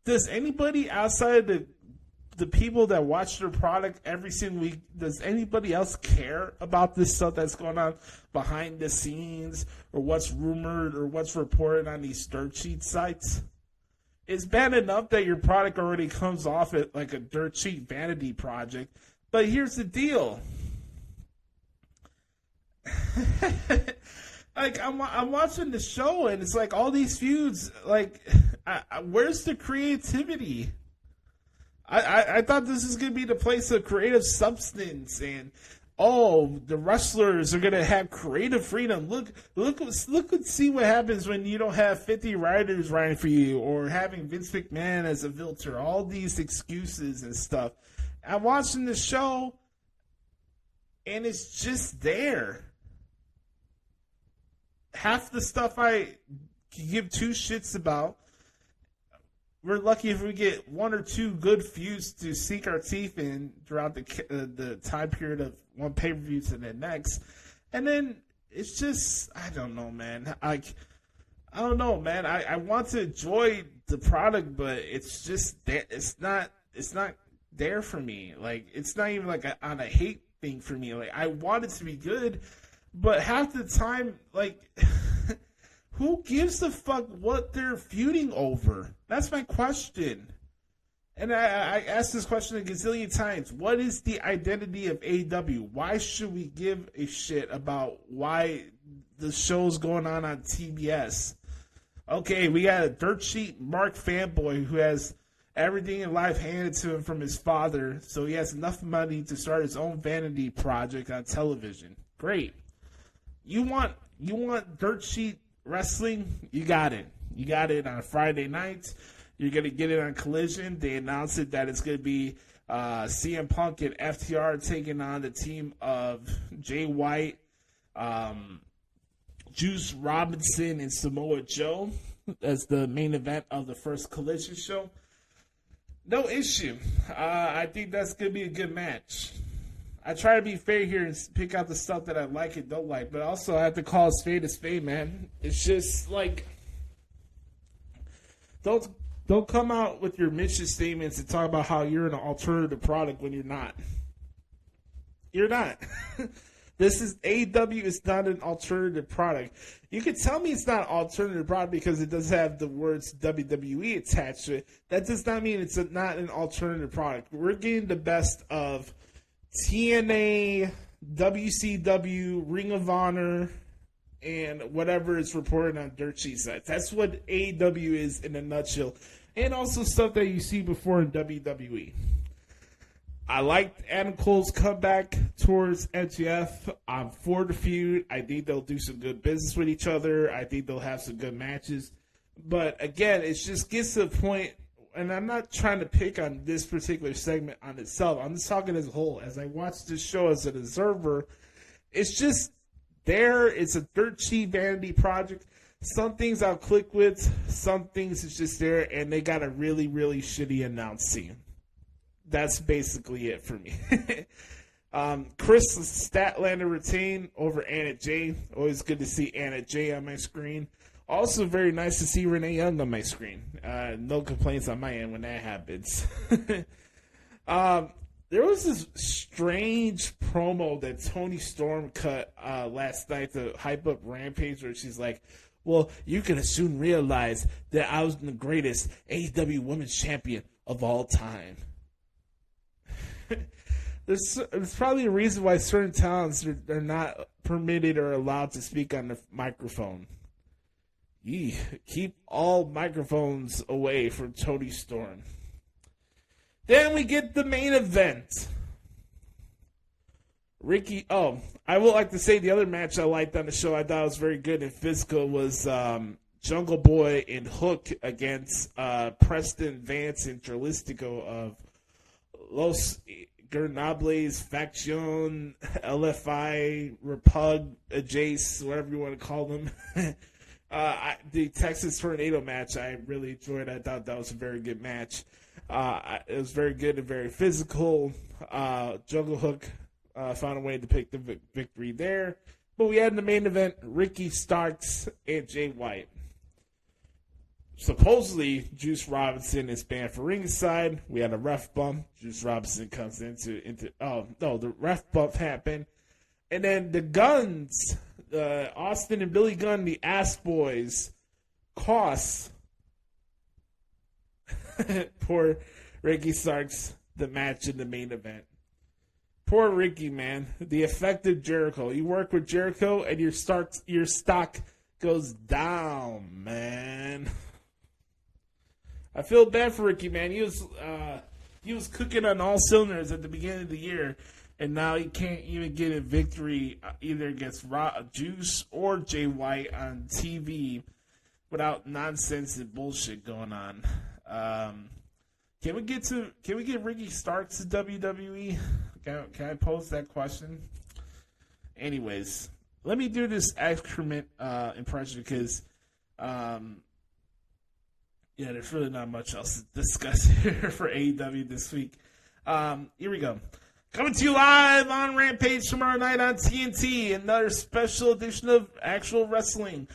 does anybody outside of the people that watch their product every single week, does anybody else care about this stuff that's going on behind the scenes, or what's rumored or what's reported on these dirt sheet sites? It's bad enough that your product already comes off at like a dirt sheet vanity project, but here's the deal. Like, I'm watching the show, and it's like all these feuds, like, where's the creativity? I thought this is going to be the place of creative substance, and oh, the wrestlers are going to have creative freedom. Look and see what happens when you don't have 50 writers writing for you, or having Vince McMahon as a filter. All these excuses and stuff. I'm watching the show, and it's just there. Half the stuff I give two shits about, we're lucky if we get one or two good feuds to sink our teeth in throughout the time period of one pay-per-view to the next. And then it's just, I don't know, man. I want to enjoy the product, but it's just, it's not there for me. Like, it's not even like on a hate thing for me. Like, I want it to be good, but half the time, like, who gives a fuck what they're feuding over? That's my question. And I asked this question a gazillion times. What is the identity of AEW? Why should we give a shit about why the show's going on TBS? Okay, we got a dirt sheet Mark fanboy who has everything in life handed to him from his father, so he has enough money to start his own vanity project on television. Great. You want dirt sheet wrestling? You got it. You got it on Friday nights. You're going to get it on Collision. They announced it that it's going to be CM Punk and FTR taking on the team of Jay White, Juice Robinson, and Samoa Joe as the main event of the first Collision show. No issue. I think that's going to be a good match. I try to be fair here and pick out the stuff that I like and don't like, but also I have to call a spade, man. It's just like, Don't come out with your mission statements and talk about how you're an alternative product when you're not. You're not. This is AEW is not an alternative product. You can tell me it's not an alternative product because it does have the words WWE attached to it. That does not mean it's not an alternative product. We're getting the best of TNA, WCW, Ring of Honor, and whatever is reported on dirt sheet sites. That's what AEW is in a nutshell. And also stuff that you see before in WWE. I liked Adam Cole's comeback towards MJF. I'm for the feud. I think they'll do some good business with each other. I think they'll have some good matches. But again, it just gets to the point, and I'm not trying to pick on this particular segment on itself. I'm just talking as a whole. As I watch this show as an observer, it's just there. It's a dirt sheet vanity project. Some things I'll click with. Some things it's just there, and they got a really, really shitty announce team. That's basically it for me. Chris Statlander retained over Anna Jay. Always good to see Anna Jay on my screen. Also very nice to see Renee Young on my screen. No complaints on my end when that happens. There was this strange promo that Toni Storm cut last night to hype up Rampage where she's like, well, you can soon realize that I was the greatest AEW Women's Champion of all time. There's probably a reason why certain talents are not permitted or allowed to speak on the microphone. Keep all microphones away from Toni Storm. Then we get the main event. I would like to say the other match I liked on the show, I thought was very good and physical, was Jungle Boy and Hook against Preston Vance and Jalisco of Los Gernables, Faction, LFI, Repug, Jace, whatever you want to call them. The Texas Tornado match I really enjoyed. I thought that was a very good match. It was very good and very physical. Jungle Hook found a way to pick the victory there. But we had in the main event Ricky Starks and Jay White. Supposedly, Juice Robinson is banned for ringside. We had a ref bump. Juice Robinson comes into the ref bump happened. And then the Guns, Austin and Billy Gunn, the Ass Boys, cost poor Ricky Starks the match in the main event. Poor Ricky, man. The effective Jericho. You work with Jericho and your stock goes down, man. I feel bad for Ricky, man. He was cooking on all cylinders at the beginning of the year, and now he can't even get a victory either against Juice or Jay White on TV without nonsense and bullshit going on. Can we get Ricky Starks to WWE? Can I pose that question? Anyways, let me do this excrement impression because there's really not much else to discuss here for AEW this week. Here we go. Coming to you live on Rampage tomorrow night on TNT. Another special edition of actual wrestling.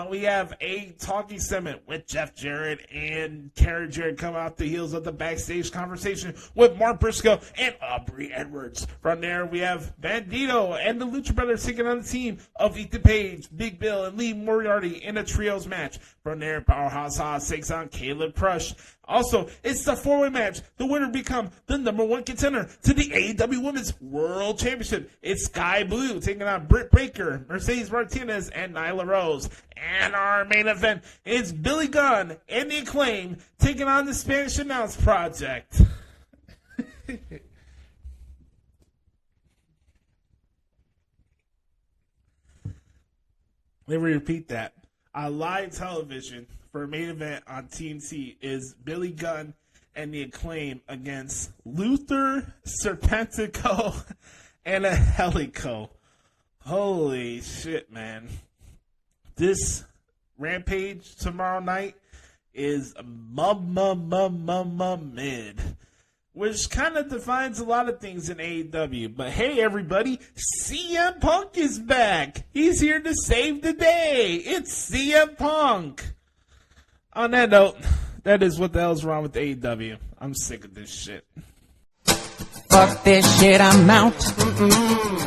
We have a talking segment with Jeff Jarrett and Kara Jarrett come out the heels of the backstage conversation with Mark Briscoe and Aubrey Edwards. From there, we have Bandito and the Lucha Brothers taking on the team of Ethan Page, Big Bill, and Lee Moriarty in a trios match. From there, Powerhouse Hobbs takes on Caleb Crush. Also, it's the four-way match. The winner become the number one contender to the AEW Women's World Championship. It's Sky Blue taking on Britt Baker, Mercedes Martinez, and Nyla Rose. And our main event is Billy Gunn and the Acclaim taking on the Spanish Announce Project. Let me repeat that. On live television for a main event on TNT is Billy Gunn and the Acclaim against Luther, Serpentico, and a Helico. Holy shit, man. This Rampage tomorrow night is mid, which kind of defines a lot of things in AEW. But hey, everybody, CM Punk is back. He's here to save the day. It's CM Punk. On that note, That is What the Hell's Wrong with AEW. I'm sick of this shit. Fuck this shit, I'm out.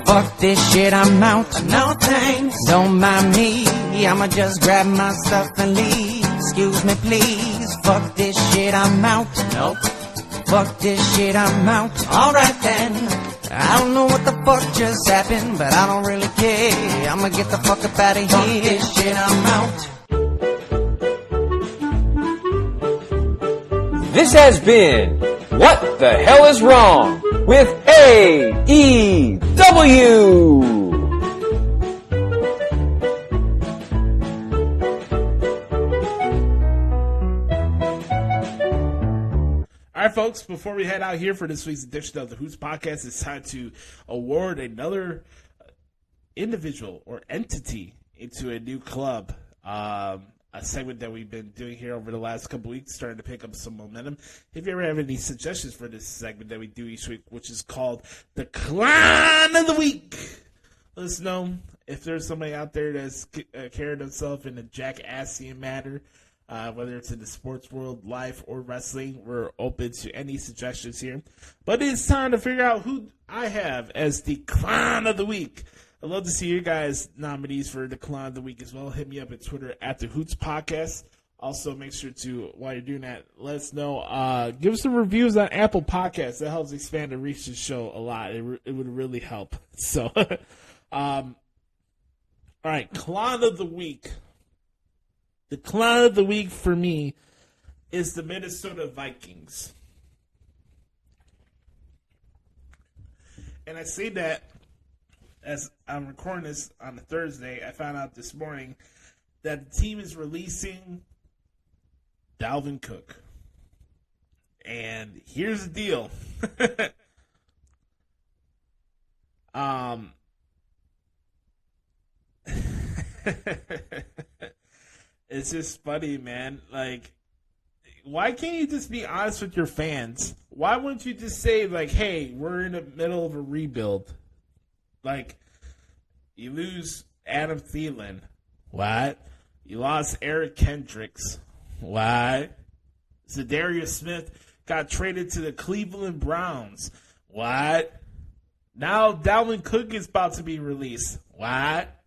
Fuck this shit, I'm out. No thanks. Don't mind me. I'ma just grab my stuff and leave. Excuse me, please. Fuck this shit, I'm out. Nope. Fuck this shit, I'm out. Alright then. I don't know what the fuck just happened, but I don't really care. I'ma get the fuck up out of here. Fuck this shit, I'm out. This has been What the Hell is Wrong with AEW. All right, folks, before we head out here for this week's edition of the Hoots Podcast, it's time to award another individual or entity into a new club. A segment that we've been doing here over the last couple weeks, starting to pick up some momentum. If you ever have any suggestions for this segment that we do each week, which is called the CLAHN of the Week, let us know. If there's somebody out there that's carried themselves in a jackassian manner, whether it's in the sports world, life, or wrestling, we're open to any suggestions here. But it's time to figure out who I have as the CLAHN of the Week. I'd love to see your guys' nominees for the CLAHN of the Week as well. Hit me up at Twitter at the Hoots Podcast. Also, make sure to, while you're doing that, let us know. Give us some reviews on Apple Podcasts. That helps expand and reach the show a lot. It would really help. So, all right, CLAHN of the Week. The CLAHN of the Week for me is the Minnesota Vikings. And I say that as I'm recording this on a Thursday. I found out this morning that the team is releasing Dalvin Cook. And here's the deal. It's just funny, man. Like, why can't you just be honest with your fans? Why wouldn't you just say, like, hey, we're in the middle of a rebuild? Like, you lose Adam Thielen. What? You lost Eric Kendricks. What? Zadarius Smith got traded to the Cleveland Browns. What? Now Dalvin Cook is about to be released. What?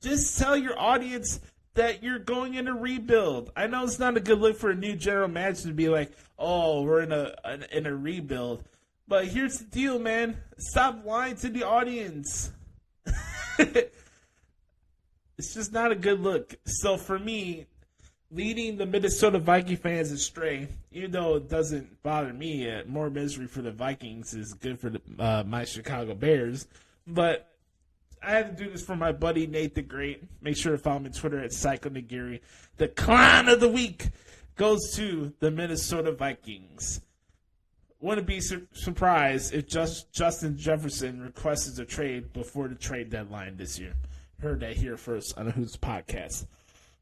Just tell your audience that you're going in a rebuild. I know it's not a good look for a new general manager to be like, oh, we're in a rebuild. But here's the deal, man. Stop lying to the audience. It's just not a good look. So for me, leading the Minnesota Viking fans astray, even though it doesn't bother me, more misery for the Vikings is good for my Chicago Bears. But I had to do this for my buddy Nate the Great. Make sure to follow me on Twitter at Psycho Nagiri. The CLAHN of the Week goes to the Minnesota Vikings. Wouldn't be surprised if Justin Jefferson requested a trade before the trade deadline this year. Heard that here first on the Hoots Podcast.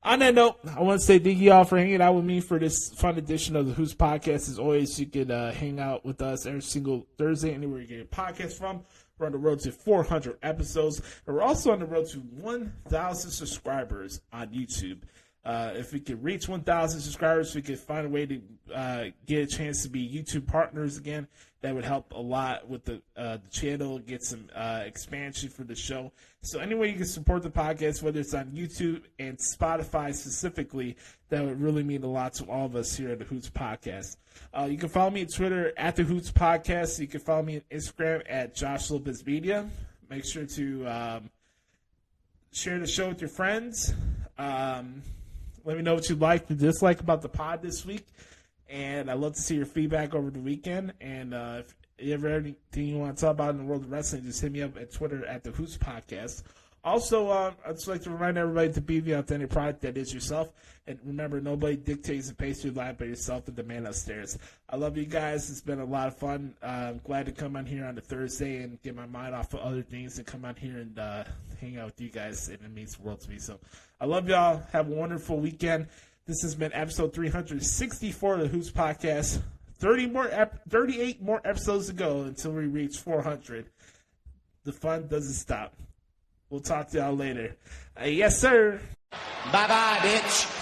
On that note, I want to say thank you all for hanging out with me for this fun edition of the Hoots Podcast. As always, you can hang out with us every single Thursday anywhere you get your podcast from. We're on the road to 400 episodes, and we're also on the road to 1,000 subscribers on YouTube. If we could reach 1,000 subscribers, we could find a way to get a chance to be YouTube partners again. That would help a lot with the channel, get some expansion for the show. So any way you can support the podcast, whether it's on YouTube and Spotify specifically, that would really mean a lot to all of us here at the Hoots Podcast. You can follow me on Twitter at the Hoots Podcast. You can follow me on Instagram at Josh Lopez Media. Make sure to share the show with your friends. Let me know what you like and dislike about the pod this week. And I'd love to see your feedback over the weekend. And if you ever have anything you want to talk about in the world of wrestling, just hit me up at Twitter at the Hoots Podcast. Also, I'd just like to remind everybody to be the authentic product that is yourself. And remember, nobody dictates and pays your life but yourself and the man upstairs. I love you guys. It's been a lot of fun. I'm glad to come on here on a Thursday and get my mind off of other things and come on here and hang out with you guys. And it means the world to me. So I love y'all. Have a wonderful weekend. This has been episode 364 of the Hoots Podcast. 38 more episodes to go until we reach 400. The fun doesn't stop. We'll talk to y'all later. Yes, sir. Bye-bye, bitch.